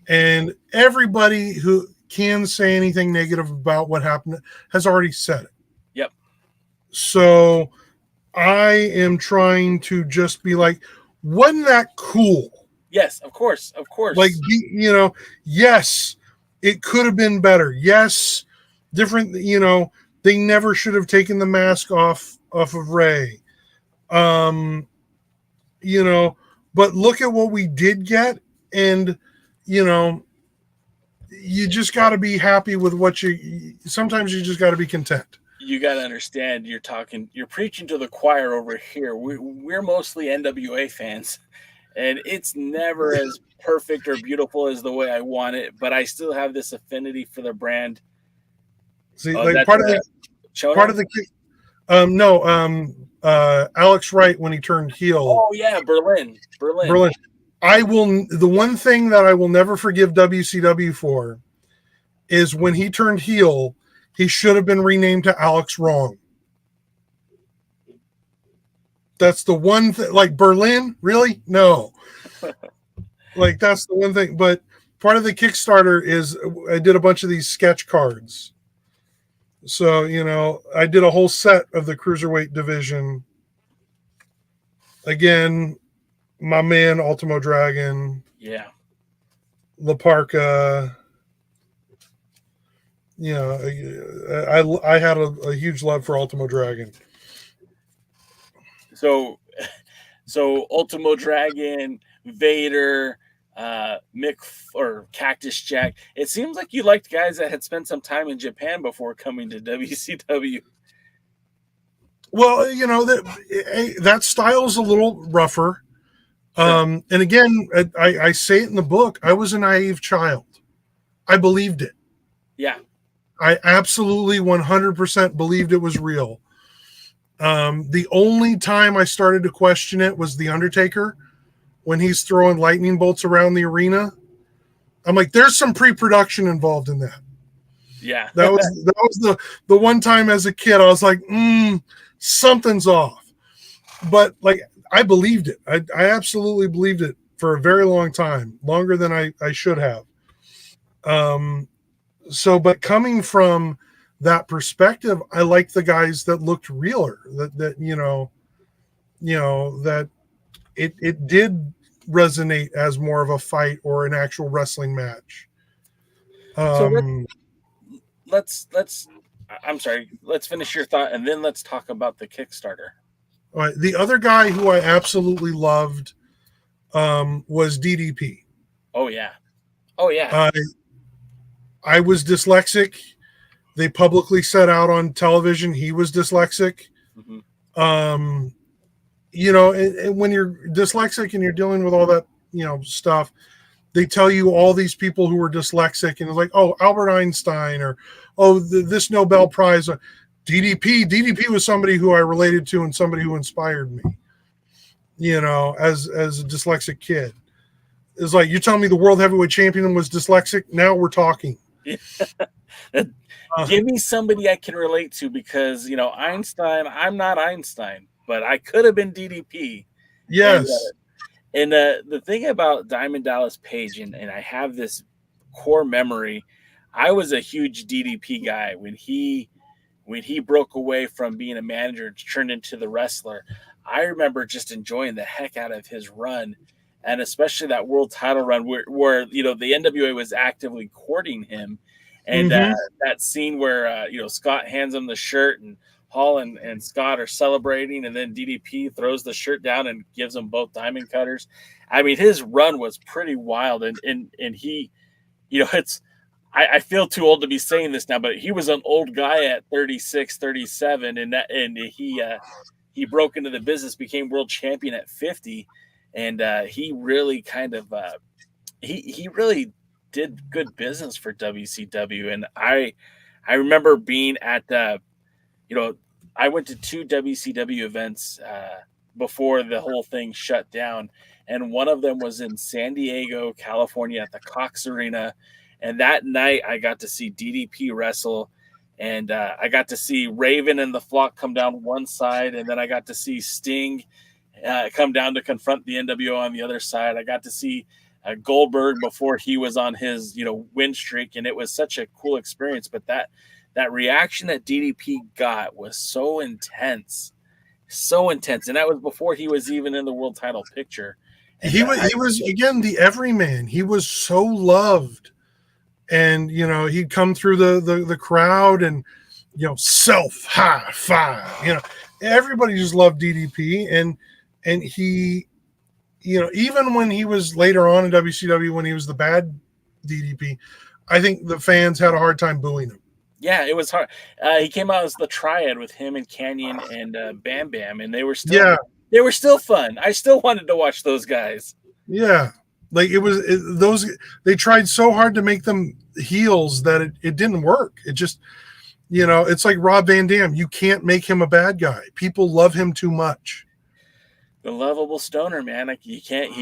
and everybody who can say anything negative about what happened has already said it. Yep. So I am trying to just be like, wasn't that cool? Yes, of course. Like, yes, it could have been better. Yes, different. They never should have taken the mask off of Ray. But look at what we did get, and you just got to be happy with what sometimes you just got to be content. You got to understand, you're preaching to the choir over here. We're mostly NWA fans, and it's never as perfect or beautiful as the way I want it, but I still have this affinity for the brand. See, part of the Alex Wright, when he turned heel. Oh yeah, Berlin. The one thing that I will never forgive WCW for is when he turned heel, he should have been renamed to Alex Wrong. That's the one thing. Like, Berlin, really? No. Like, that's the one thing. But part of the Kickstarter is I did a bunch of these sketch cards. So, I did a whole set of the Cruiserweight division. Again, my man Ultimo Dragon. Yeah. La Parka. I had a huge love for Ultimo Dragon. So Ultimo Dragon, Vader, Mick or Cactus Jack. It seems like you liked guys that had spent some time in Japan before coming to WCW. Well, that style's a little rougher. And again, I say it in the book, I was a naive child. I believed it. Yeah. I absolutely 100% believed it was real. The only time I started to question it was The Undertaker, when he's throwing lightning bolts around the arena. I'm like, there's some pre-production involved in that. Yeah. That was the one time as a kid I was like, something's off. But like, I believed it. I absolutely believed it for a very long time, longer than I should have. But coming from that perspective, I like the guys that looked realer, that it did resonate as more of a fight or an actual wrestling match. So let's I'm sorry, let's finish your thought and then let's talk about the Kickstarter. All right. The other guy who I absolutely loved was DDP. Oh yeah. I was dyslexic. They publicly said out on television he was dyslexic. Mm-hmm. And when you're dyslexic and you're dealing with all that, stuff, they tell you all these people who were dyslexic, and it's like, oh, Albert Einstein, or this Nobel Prize. DDP was somebody who I related to and somebody who inspired me, as a dyslexic kid. It's like, you telling me the world heavyweight champion was dyslexic? Now we're talking. Give me somebody I can relate to, because Einstein, I'm not Einstein, but I could have been DDP. Yes. And the thing about Diamond Dallas Page, and I have this core memory, I was a huge DDP guy when he broke away from being a manager and turned into the wrestler. I remember just enjoying the heck out of his run, and especially that world title run where the NWA was actively courting him. And that scene where Scott hands him the shirt, and Hall and Scott are celebrating, and then DDP throws the shirt down and gives them both diamond cutters. I mean, his run was pretty wild, and he, I feel too old to be saying this now, but he was an old guy at 36, 37, and he broke into the business, became world champion at 50, and he really kind of he really did good business for WCW. And I remember being at I went to 2 WCW events before the whole thing shut down, and one of them was in San Diego, California, at the Cox Arena. And that night, I got to see DDP wrestle, and I got to see Raven and the Flock come down one side, and then I got to see Sting come down to confront the NWO on the other side. I got to see Goldberg before he was on his win streak, and it was such a cool experience. But that reaction that DDP got was so intense, and that was before he was even in the world title picture. And he was again the everyman. He was so loved, and he'd come through the crowd, and self high five. Everybody just loved DDP, and he, even when he was later on in WCW, when he was the bad DDP, I think the fans had a hard time booing him. Yeah, it was hard. He came out as the Triad with him and Canyon and Bam Bam, and they were still fun. I still wanted to watch those guys. Yeah, like they tried so hard to make them heels that it didn't work. It just, it's like Rob Van Dam. You can't make him a bad guy. People love him too much. The lovable stoner, man. Like you can't.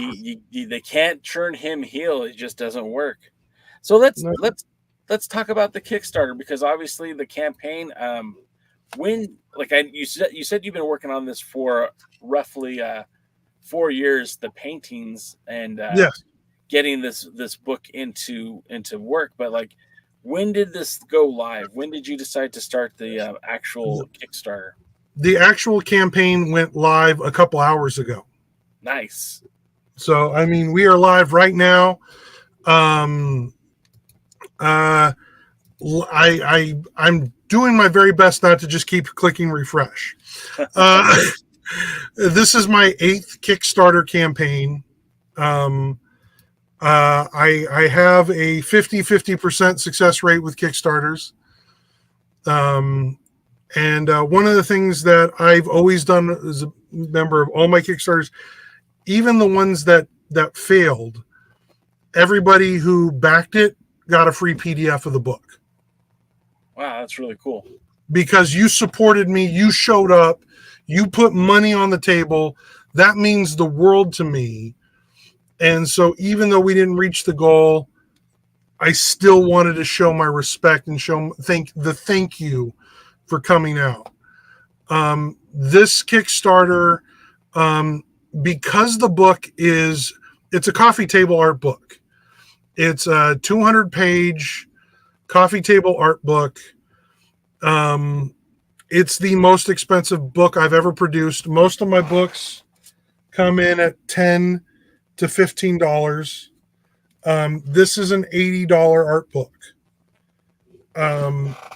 They can't turn him heel. It just doesn't work. So let's talk about the Kickstarter, because obviously the campaign. You said you've been working on this for roughly 4 years, the paintings and getting this book into work. But when did this go live? When did you decide to start the actual Kickstarter? The actual campaign went live a couple hours ago. Nice. So, I mean, we are live right now. I'm doing my very best not to just keep clicking refresh. This is my 8th Kickstarter campaign. I have a 50% success rate with Kickstarters. And one of the things that I've always done as a member of all my Kickstarters, even the ones that failed, everybody who backed it got a free PDF of the book. Wow, that's really cool. Because you supported me, you showed up, you put money on the table. That means the world to me. And so even though we didn't reach the goal, I still wanted to show my respect and thank you for coming out. This Kickstarter, because the book it's a coffee table art book. It's a 200-page coffee table art book. It's the most expensive book I've ever produced. Most of my books come in at $10 to $15. This is an $80 art book.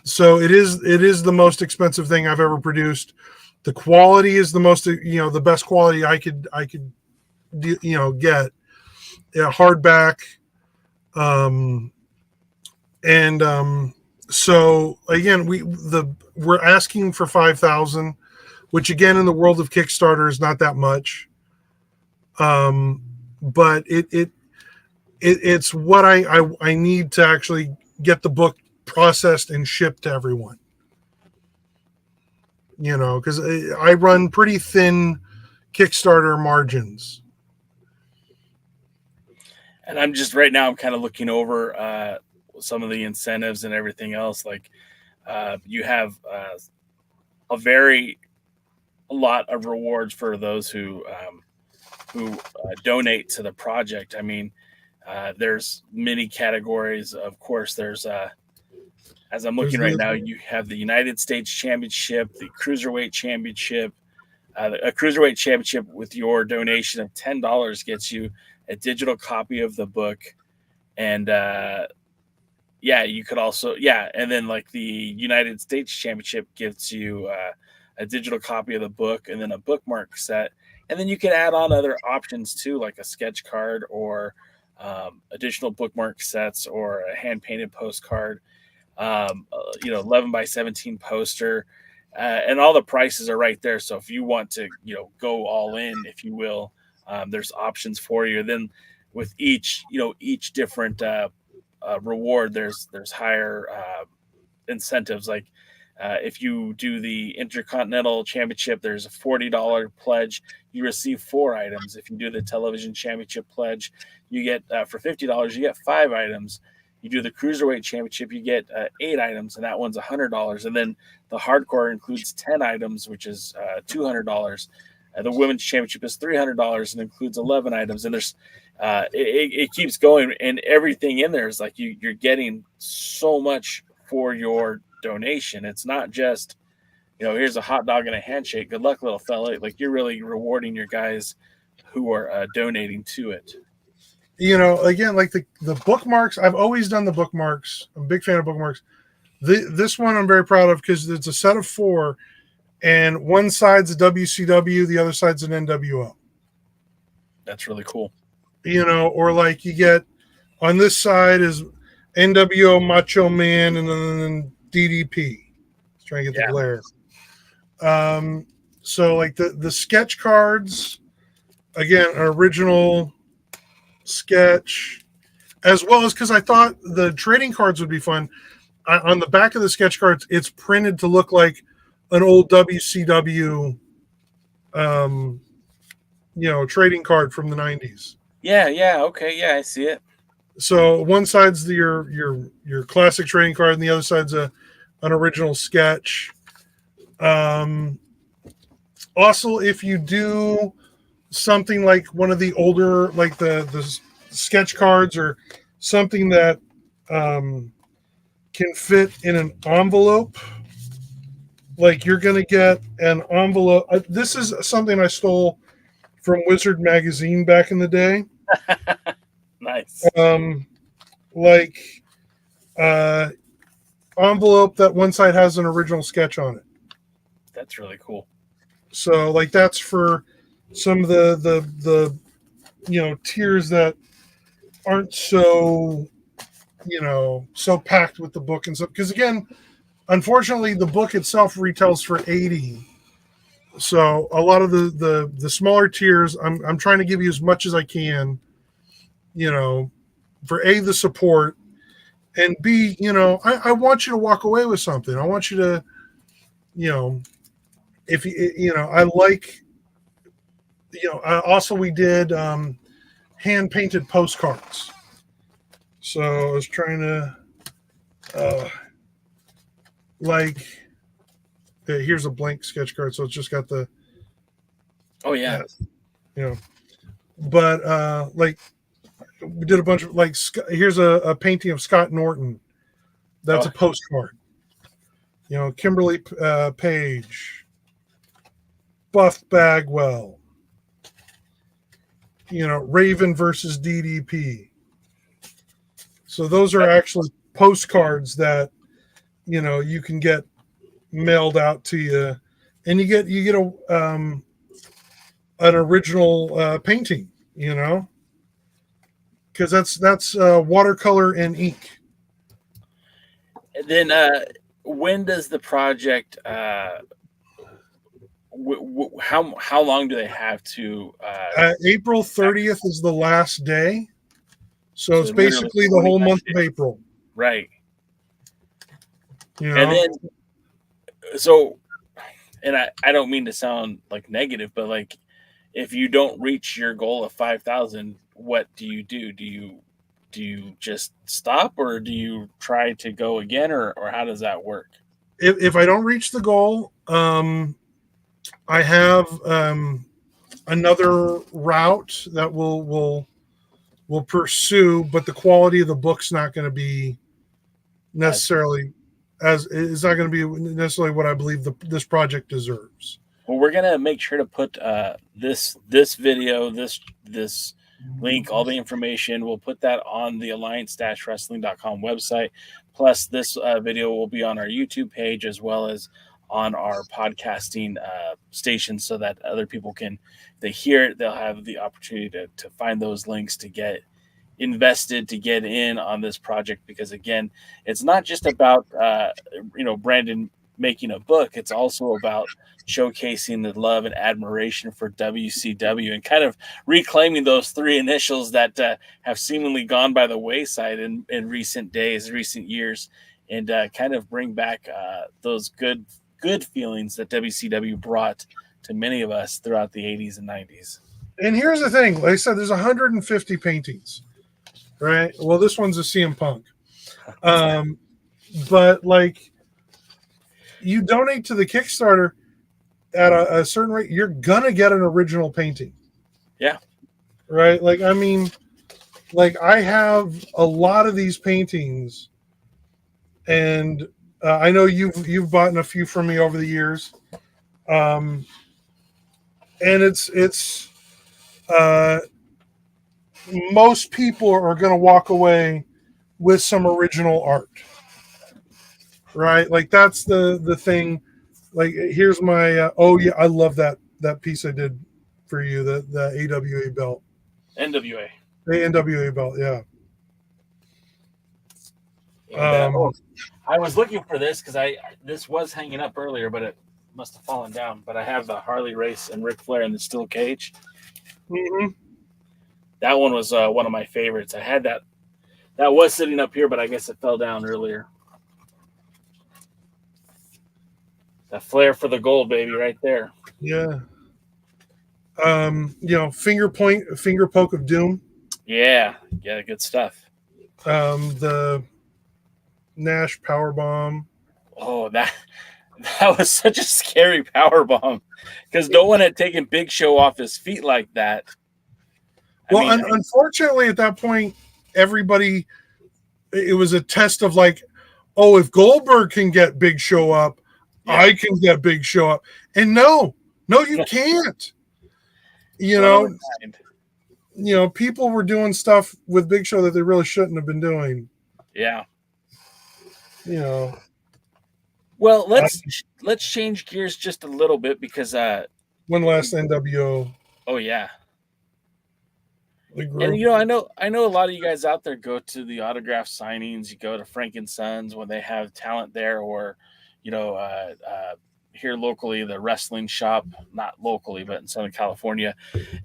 So it is the most expensive thing I've ever produced. The quality is the most, the best quality I could get. Hardback. So again, we're asking for 5,000, which again, in the world of Kickstarter is not that much. But it's what I need to actually get the book processed and shipped to everyone. Because I run pretty thin Kickstarter margins. And I'm kind of looking over some of the incentives and everything else. You have a lot of rewards for those who donate to the project. I mean, there's many categories. Of course, there's as I'm looking right now, you have the United States Championship, the Cruiserweight Championship. A Cruiserweight Championship with your donation of $10 gets you a digital copy of the book. And you could also, and then the United States Championship gives you a digital copy of the book and then a bookmark set. And then you can add on other options too, like a sketch card or additional bookmark sets or a hand-painted postcard. 11 by 17 poster, and all the prices are right there. So if you want to, go all in, if you will, there's options for you. Then with each different reward, there's higher incentives. Like if you do the Intercontinental Championship, there's a $40 pledge. You receive 4 items. If you do the Television Championship pledge, you get for $50, you get 5 items. You do the Cruiserweight Championship, you get 8 items, and that one's $100. And then the Hardcore includes 10 items, which is $200. The Women's Championship is $300 and includes 11 items. And there's it keeps going, and everything in there is like you're getting so much for your donation. It's not just, here's a hot dog and a handshake. Good luck, little fella. Like, you're really rewarding your guys who are donating to it. Again, like the bookmarks, I've always done the bookmarks. I'm a big fan of bookmarks. This one I'm very proud of because it's a set of 4, and one side's a WCW, the other side's an NWO. That's really cool. Or like you get on this side is NWO Macho Man and then DDP. Let's try and get the glare. So like the sketch cards, again, an original sketch, as well as, because I thought the trading cards would be fun. On the back of the sketch cards, it's printed to look like an old WCW trading card from the 90s. Yeah, okay, yeah, I see it. So one side's your classic trading card, and the other side's an original sketch. Also, if you do something like one of the older, like the sketch cards, or something that can fit in an envelope, like you're going to get an envelope. This is something I stole from Wizard Magazine back in the day. Nice. Envelope that one side has an original sketch on it. That's really cool. So like that's for some of the tiers that aren't so so packed with the book and stuff. Because again, unfortunately, the book itself retails for $80. So a lot of the smaller tiers, I'm trying to give you as much as I can, for A, the support, and B, I want you to walk away with something. I want you to, if I like, also we did hand painted postcards. So I was trying to, here's a blank sketch card, so it's just got the. Oh yeah. But we did a bunch of here's a painting of Scott Norton. That's a postcard. Kimberly Page, Buff Bagwell. Raven versus DDP. So those are actually postcards that you can get mailed out to you, and you get an original painting, because that's watercolor and ink. And then when does the project how long do they have to April 30th is the last day, so it's basically the whole month of April, right? And then and I don't mean to sound like negative, but like if you don't reach your goal of 5,000, what do you do? Do you just stop, or do you try to go again, or how does that work? If I don't reach the goal, I have another route that we'll pursue, but the quality of the book's not going to be necessarily it's not going to be necessarily what I believe this project deserves. Well, we're gonna make sure to put this video, this link, all the information. We'll put that on the alliance-wrestling.com website. Plus, this video will be on our YouTube page as well as on our podcasting station, so that other people can, if they hear it, they'll have the opportunity to find those links to get invested, to get in on this project. Because again, it's not just about Brandon making a book, it's also about showcasing the love and admiration for WCW and kind of reclaiming those three initials that have seemingly gone by the wayside in recent days, recent years, and kind of bring back those good feelings that WCW brought to many of us throughout the 80s and 90s. And here's the thing. Like I said, there's 150 paintings, right? Well, this one's a CM Punk. But like, you donate to the Kickstarter at a certain rate, you're gonna get an original painting. Yeah. Right? Like, I mean, like I have a lot of these paintings, and I know you've bought a few from me over the years. And it's most people are going to walk away with some original art, right? Like that's the thing. Like here's my I love that piece I did for you, the AWA belt, NWA, the NWA belt, yeah. And, I was looking for this because this was hanging up earlier, but it must have fallen down. But I have the Harley race and Ric Flair in the steel cage. Mm-hmm. That one was one of my favorites. I had that was sitting up here, but I guess it fell down earlier. That Flair for the gold, baby, right there. Yeah. Finger poke of doom. Yeah, good stuff. The Nash power bomb. Oh, that was such a scary power bomb because no one had taken Big Show off his feet like that. Unfortunately, at that point, everybody, it was a test of like, oh, if Goldberg can get Big Show up, yeah, I can get Big Show up. And no, you can't. People were doing stuff with Big Show that they really shouldn't have been doing. Yeah. Well, let's change gears just a little bit because one last NWO. Oh yeah. And I know a lot of you guys out there go to the autograph signings. You go to Frank and Sons when they have talent there, or here locally, the wrestling shop, not locally, but in Southern California.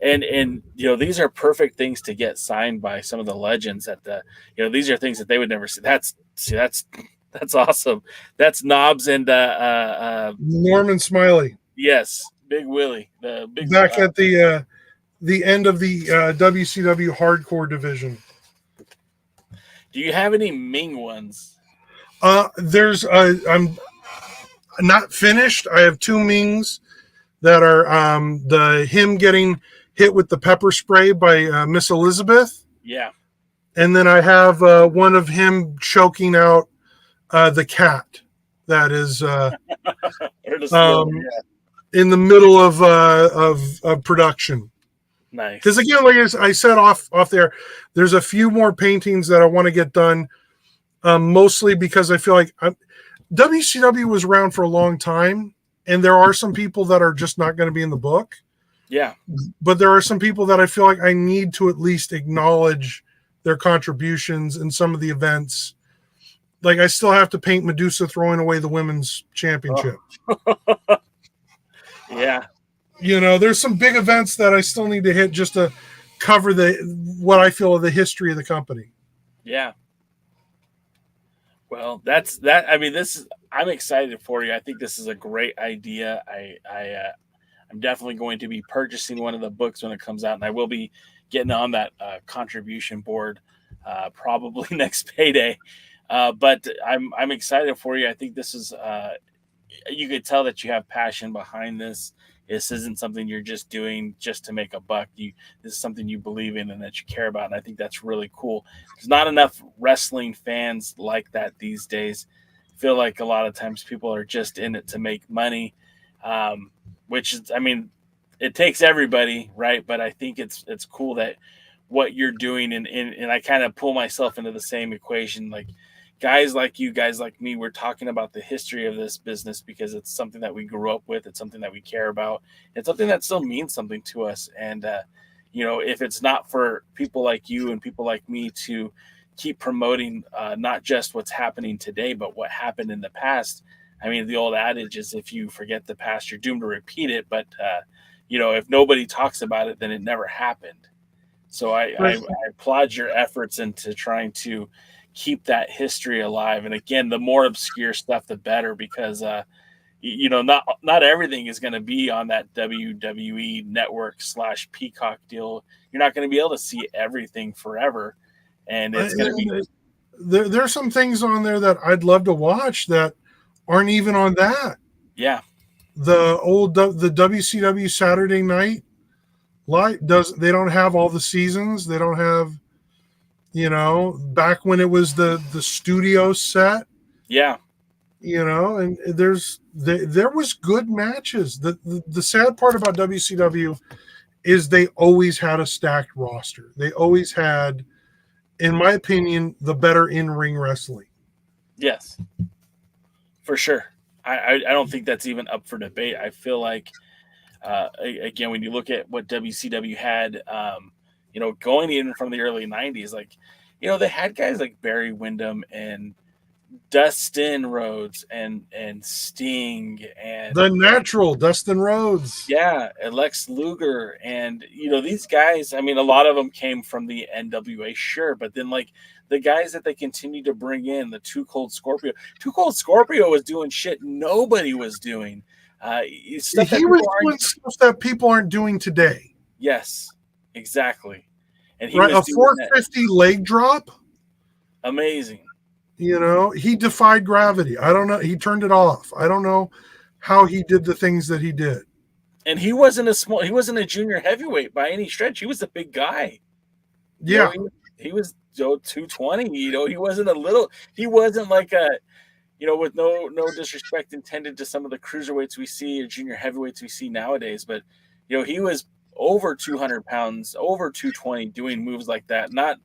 And these are perfect things to get signed by some of the legends that these are things that they would never see. That's awesome. That's Knobs and Norman Smiley. Yes, Big Willie. The big back at the end of the WCW hardcore division. Do you have any Ming ones? There's I'm not finished. I have two Mings that are him getting hit with the pepper spray by Miss Elizabeth. Yeah. And then I have one of him choking out the cat that is in the middle of production. Nice. Because again, like I said off there, there's a few more paintings that I want to get done, mostly because I feel like WCW was around for a long time, and there are some people that are just not going to be in the book. Yeah. But there are some people that I feel like I need to at least acknowledge their contributions in some of the events. Like I still have to paint Medusa throwing away the women's championship. Oh. Yeah. There's some big events that I still need to hit just to cover what I feel of the history of the company. Yeah. Well, that's that. I mean, I'm excited for you. I think this is a great idea. I'm definitely going to be purchasing one of the books when it comes out, and I will be getting on that contribution board probably next payday. But I'm excited for you. I think this is you could tell that you have passion behind this. This isn't something you're just doing just to make a buck. This is something you believe in and that you care about. And I think that's really cool. There's not enough wrestling fans like that these days. I feel like a lot of times people are just in it to make money, which is, I mean, it takes everybody, right? But I think it's cool that what you're doing, and I kind of pull myself into the same equation. Like guys like you, guys like me, we're talking about the history of this business because it's something that we grew up with. It's something that we care about. It's something that still means something to us. And, if it's not for people like you and people like me to keep promoting not just what's happening today, but what happened in the past, I mean, the old adage is if you forget the past, you're doomed to repeat it. But, if nobody talks about it, then it never happened. So I applaud your efforts into trying to keep that history alive. And again, the more obscure stuff, the better, because, not everything is going to be on that WWE network / Peacock deal. You're not going to be able to see everything forever. And it's going to be... There's some things on there that I'd love to watch that aren't even on that. Yeah. The WCW Saturday Night Live they don't have all the seasons. They don't have, back when it was the studio set. Yeah. And there was good matches. The sad part about WCW is they always had a stacked roster. They always had, in my opinion, the better in-ring wrestling. Yes, for sure. I don't think that's even up for debate. I feel like, again, when you look at what WCW had, going in from the early 90s, they had guys like Barry Windham and Dustin Rhodes and Sting and the Natural Dustin Rhodes. Yeah, and Lex Luger. And, these guys, I mean, a lot of them came from the NWA, sure. But then, the guys that they continue to bring in, the Too Cold Scorpio. Too Cold Scorpio was doing shit nobody was doing. He was doing stuff that people aren't doing today. Yes, exactly. And he was a 450 leg drop. Amazing. He defied gravity. I don't know. He turned it off. I don't know how he did the things that he did. And he wasn't a junior heavyweight by any stretch. He was a big guy. Yeah. He was 220. He wasn't like a, with no disrespect intended to some of the cruiserweights we see or junior heavyweights we see nowadays. But, he was over 200 pounds, over 220 doing moves like that. Not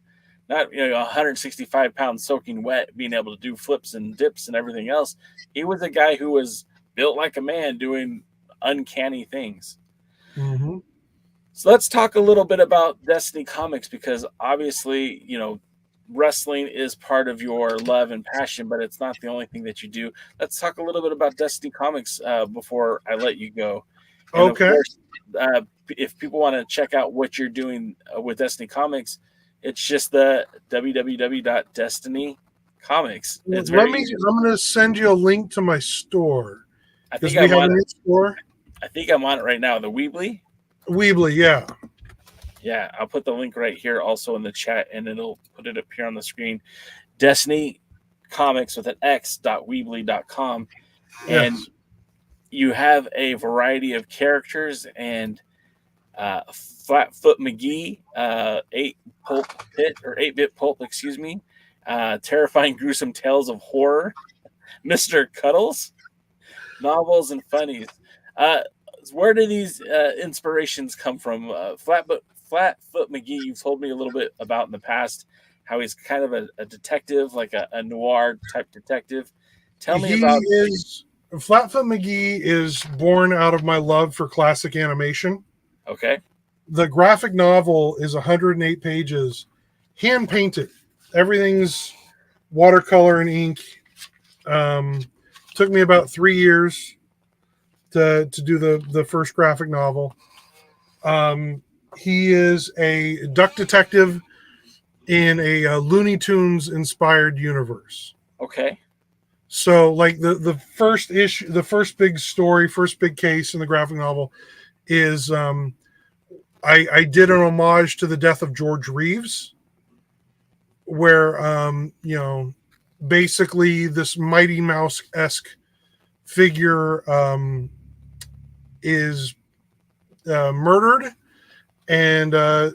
165 pounds soaking wet, being able to do flips and dips and everything else. He was a guy who was built like a man doing uncanny things. Mm-hmm. So let's talk a little bit about Destiny Comix, because obviously, wrestling is part of your love and passion, but it's not the only thing that you do. Let's talk a little bit about Destiny Comix before I let you go. And okay. Of course, if people want to check out what you're doing with Destiny Comix, it's just the www.destinycomics. I'm going to send you a link to my store. I think I'm on it. Store. I think I'm on it right now. The Weebly. Weebly, yeah. Yeah, I'll put the link right here also in the chat, and it'll put it up here on the screen. Destiny Comix with an X.weebly.com. Yes. And you have a variety of characters and Flatfoot McGee, 8-bit pulp, terrifying, gruesome tales of horror, Mr. Cuddles, novels and funnies. Where do these inspirations come from? Flatfoot McGee, you've told me a little bit about in the past, how he's kind of a detective, like a noir type detective. Tell me about. Flatfoot McGee is born out of my love for classic animation. Okay. The graphic novel is 108 pages, hand painted. Everything's watercolor and ink. Took me about 3 years to do the first graphic novel. He is a duck detective in a Looney Tunes inspired universe. Okay. So the first issue, the first big story, first big case in the graphic novel is I did an homage to the death of George Reeves, where basically this Mighty Mouse-esque figure is murdered, and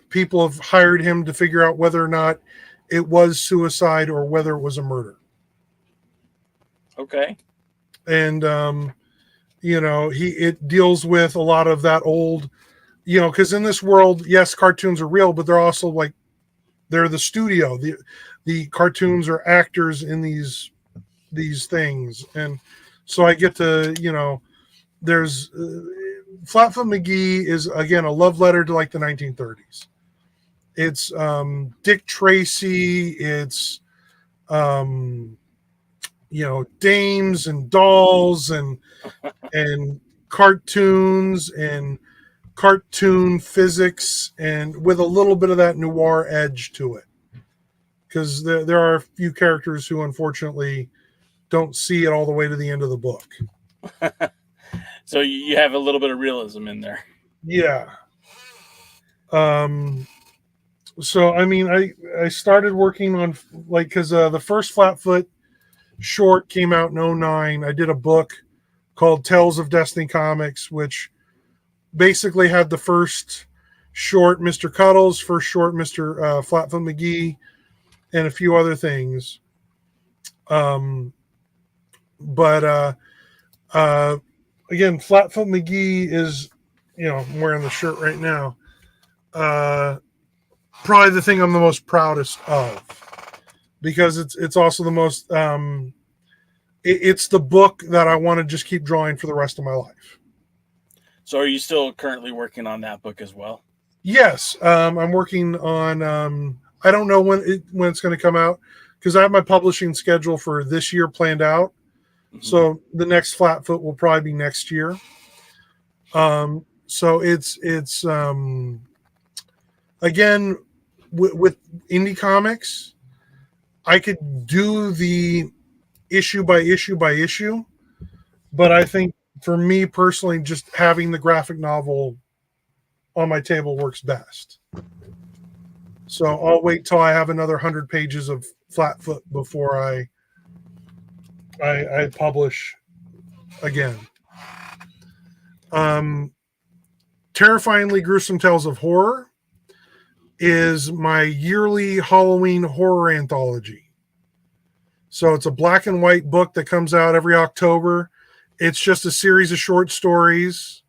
people have hired him to figure out whether or not it was suicide or whether it was a murder. Okay. And it deals with a lot of that old, because in this world, yes, cartoons are real, but they're also they're the studio. The cartoons are actors in these things, and so I get to there's Flatfoot McGee is again a love letter to the 1930s. It's Dick Tracy. It's dames and dolls and cartoons and cartoon physics, and with a little bit of that noir edge to it, because there are a few characters who unfortunately don't see it all the way to the end of the book. So you have a little bit of realism in there. Yeah. So I mean, I started working on because the first Flatfoot short came out in 2009. I did a book called Tales of Destiny Comix, which basically had the first short Mr. Cuddles, first short Mr. Flatfoot McGee, and a few other things. But again, Flatfoot McGee is, I'm wearing the shirt right now. Probably the thing I'm the most proudest of, because it's also the most it's the book that I want to just keep drawing for the rest of my life. So are you still currently working on that book as well? Yes. I'm working on I don't know when it's going to come out, because I have my publishing schedule for this year planned out. Mm-hmm. So the next Flatfoot will probably be next year. So it's again, with indie comics, I could do the issue by issue by issue, but I think for me personally, just having the graphic novel on my table works best. So I'll wait till I have another 100 pages of Flatfoot before I publish again. Terrifyingly Gruesome Tales of Horror is my yearly Halloween horror anthology. So it's a black and white book that comes out every October. It's just a series of short stories.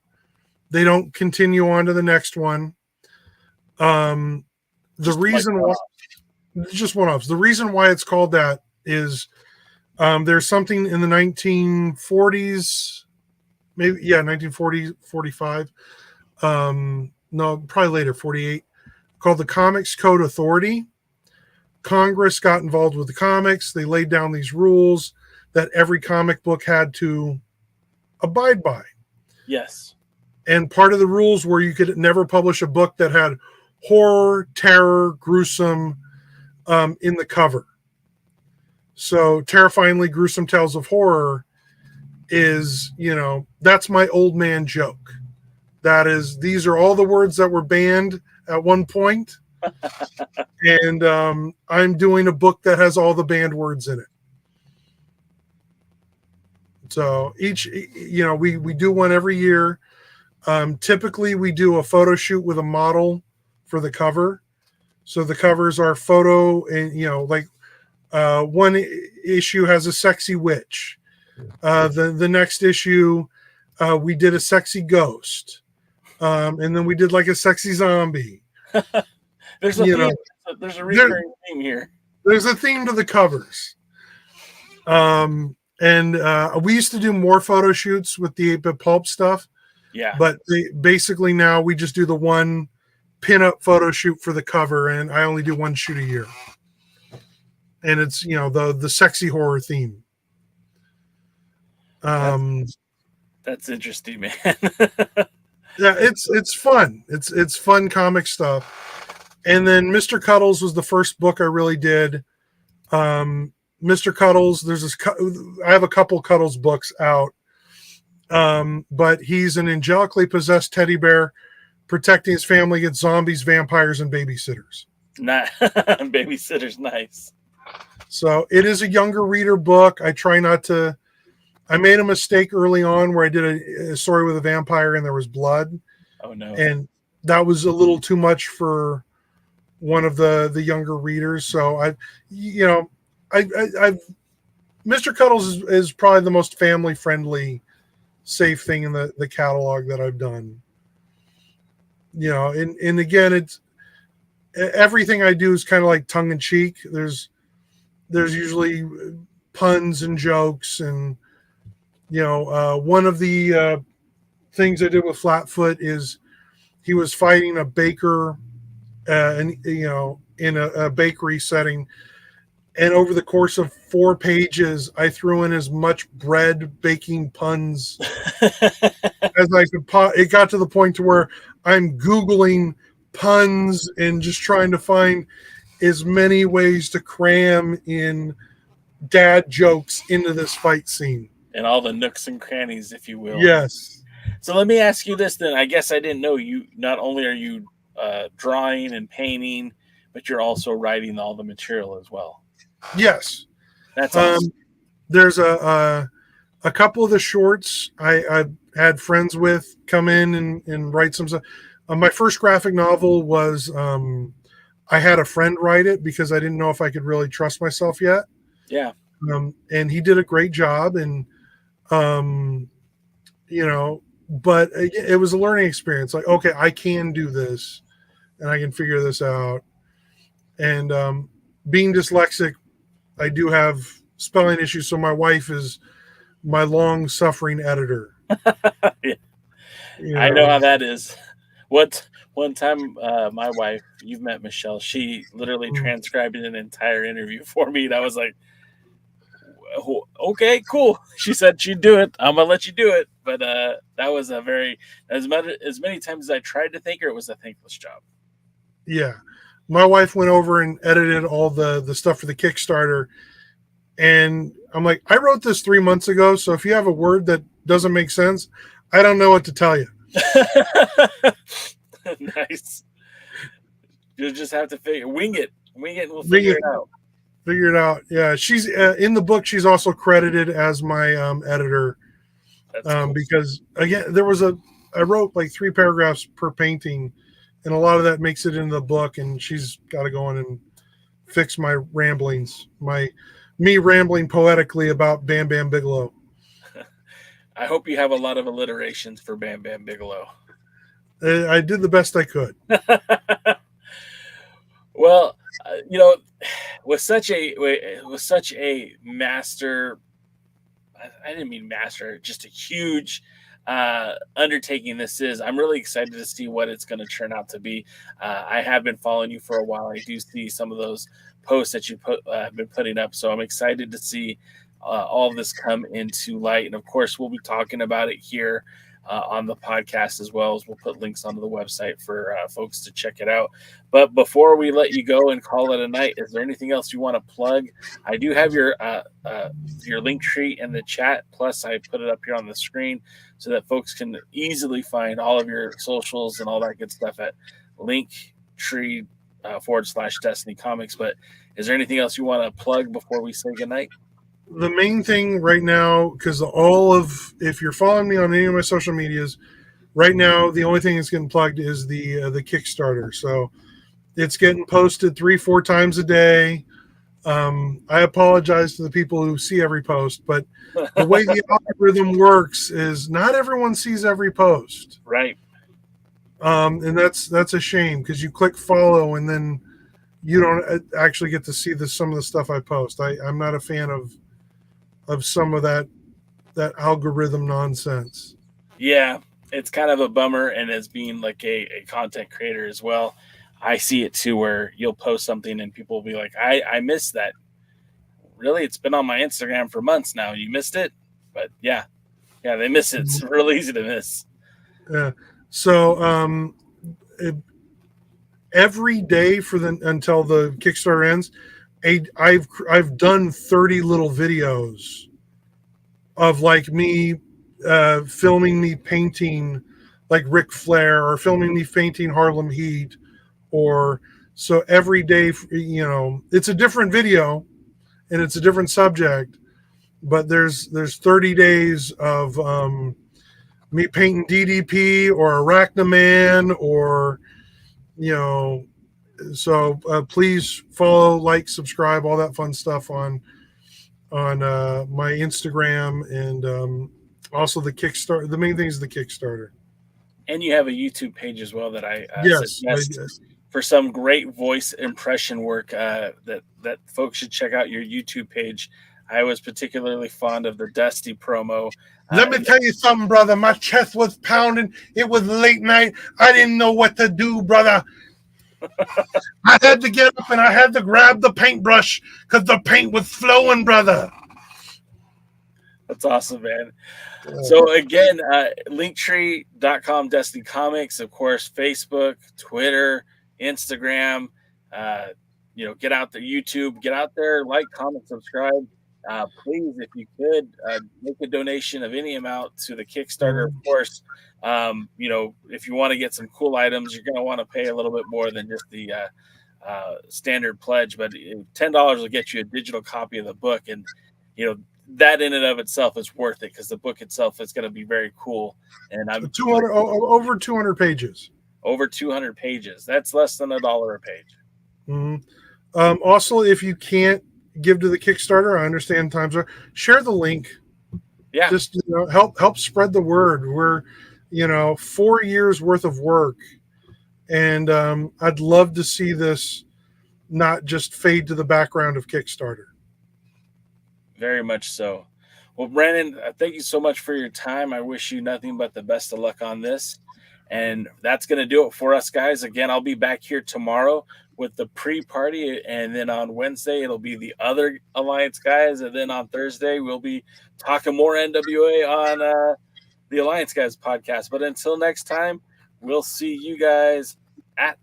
They don't continue on to the next one. The reason why it's called that is there's something in the 1940s, maybe 1940, 45. No, probably later, 48, called the Comics Code Authority. Congress got involved with the comics. They laid down these rules that every comic book had to abide by. Yes. And part of the rules were you could never publish a book that had horror, terror, gruesome in the cover. So Terrifyingly Gruesome Tales of Horror is, that's my old man joke. That is, these are all the words that were banned at one point. And I'm doing a book that has all the banned words in it. So each, we do one every year. Typically we do a photo shoot with a model for the cover. So the covers are photo, and one issue has a sexy witch. The next issue we did a sexy ghost. And then we did like a sexy zombie. There's a theme. There's a recurring theme here. There's a theme to the covers. And we used to do more photo shoots with the 8-bit pulp stuff. Yeah. But basically now we just do the one pin-up photo shoot for the cover, and I only do one shoot a year. And it's, the sexy horror theme. That's interesting, man. Yeah, it's fun. It's fun comic stuff. And then Mr. Cuddles was the first book I really did. Mr. Cuddles, I have a couple Cuddles books out. But he's an angelically possessed teddy bear protecting his family against zombies, vampires, and babysitters. Babysitters, nice. So it is a younger reader book. I try not to. I made a mistake early on where I did a story with a vampire and there was blood. Oh no! And that was a little too much for one of the younger readers. So I've Mr. Cuddles is probably the most family friendly, safe thing in the catalog that I've done. And again, it's everything I do is kind of like tongue in cheek. There's usually puns and jokes, and one of the things I did with Flatfoot is he was fighting a baker, in a bakery setting, And over the course of 4 pages, I threw in as much bread baking puns as I could. It got to the point to where I'm Googling puns and just trying to find as many ways to cram in dad jokes into this fight scene. And all the nooks and crannies, if you will. Yes. So let me ask you this then. I guess I didn't know you. Not only are you drawing and painting, but you're also writing all the material as well. Yes. That's awesome. There's a couple of the shorts I had friends with come in and write some stuff. My first graphic novel was I had a friend write it because I didn't know if I could really trust myself yet. Yeah. And he did a great job, and but it was a learning experience. Like, okay, I can do this, and I can figure this out. And being dyslexic, I do have spelling issues, so my wife is my long-suffering editor. Yeah. I know how that is. One time, my wife, you've met Michelle, she literally transcribed an entire interview for me, and I was like, okay, cool. She said she'd do it. I'm gonna let you do it. But that was a very as many times as I tried to thank her, it was a thankless job. Yeah. My wife went over and edited all the stuff for the Kickstarter. And I'm like, I wrote this 3 months ago. So if you have a word that doesn't make sense, I don't know what to tell you. Nice. You'll just have to wing it. Wing it and we'll figure it out. Figure it out. Yeah. She's in the book. She's also credited as my editor. That's cool. Because again, I wrote like 3 paragraphs per painting, and a lot of that makes it into the book, and she's got to go in and fix my ramblings, me rambling poetically about Bam Bam Bigelow. I hope you have a lot of alliterations for Bam Bam Bigelow. I did the best I could. Well, with such a master, I didn't mean master, just a huge undertaking this is. I'm really excited to see what it's going to turn out to be. I have been following you for a while. I do see some of those posts that you have been putting up, so I'm excited to see all of this come into light. And of course, we'll be talking about it here on the podcast, as well as we'll put links onto the website for folks to check it out. But before we let you go and call it a night, is there anything else you want to plug? I do have your link tree in the chat. Plus, I put it up here on the screen so that folks can easily find all of your socials and all that good stuff at linktree / Destiny Comix. But is there anything else you want to plug before we say goodnight? The main thing right now, because if you're following me on any of my social medias, right now the only thing that's getting plugged is the Kickstarter. So it's getting posted 3-4 times a day. I apologize to the people who see every post, but the way the algorithm works is not everyone sees every post. Right. And that's a shame, because you click follow and then you don't actually get to see some of the stuff I post. I'm not a fan of some of that algorithm nonsense. Yeah, it's kind of a bummer. And as being like a content creator as well, I see it too, where you'll post something and people will be like, I missed that. Really? It's been on my Instagram for months now. You missed it? But yeah, they miss it. It's real easy to miss. Yeah. So every day until the Kickstarter ends, I've done 30 little videos of like me filming me painting like Ric Flair, or filming me painting Harlem Heat, or so every day, it's a different video and it's a different subject, but there's 30 days of me painting DDP or Arachnaman, or so please follow, like, subscribe, all that fun stuff on my Instagram, and also the Kickstarter. The main thing is the Kickstarter. And you have a YouTube page as well that I suggest for some great voice impression work that folks should check out your YouTube page. I was particularly fond of the Dusty promo. Let me tell you something, brother. My chest was pounding. It was late night. I didn't know what to do, brother. I had to get up and I had to grab the paintbrush because the paint was flowing, brother. That's awesome, man. So again, linktree.com, Destiny Comix, of course, Facebook, Twitter, Instagram, get out there, YouTube, get out there, like, comment, subscribe. Please, if you could, make a donation of any amount to the Kickstarter. Of course, if you want to get some cool items, you're going to want to pay a little bit more than just the standard pledge. But $10 will get you a digital copy of the book, and that in and of itself is worth it because the book itself is going to be very cool. And I'm over 200 pages. Over 200 pages. That's less than $1 a page. Mm-hmm. Also, if you can't give to the Kickstarter, I understand times are. Share the link. Yeah. Just help spread the word. We're 4 years worth of work, and I'd love to see this not just fade to the background of Kickstarter. Very much so. Well, Brandon, thank you so much for your time. I wish you nothing but the best of luck on this. And that's going to do it for us, guys. Again, I'll be back here tomorrow with the pre-party. And then on Wednesday, it'll be the other Alliance guys. And then on Thursday, we'll be talking more NWA on the Alliance Guys podcast. But until next time, we'll see you guys at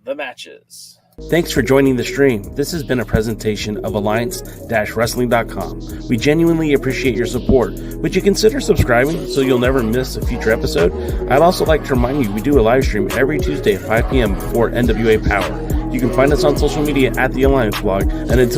the matches. Thanks for joining the stream. This has been a presentation of Alliance-Wrestling.com. We genuinely appreciate your support. Would you consider subscribing so you'll never miss a future episode? I'd also like to remind you we do a live stream every Tuesday at 5 p.m. before NWA Power. You can find us on social media at The Alliance Blog. And until next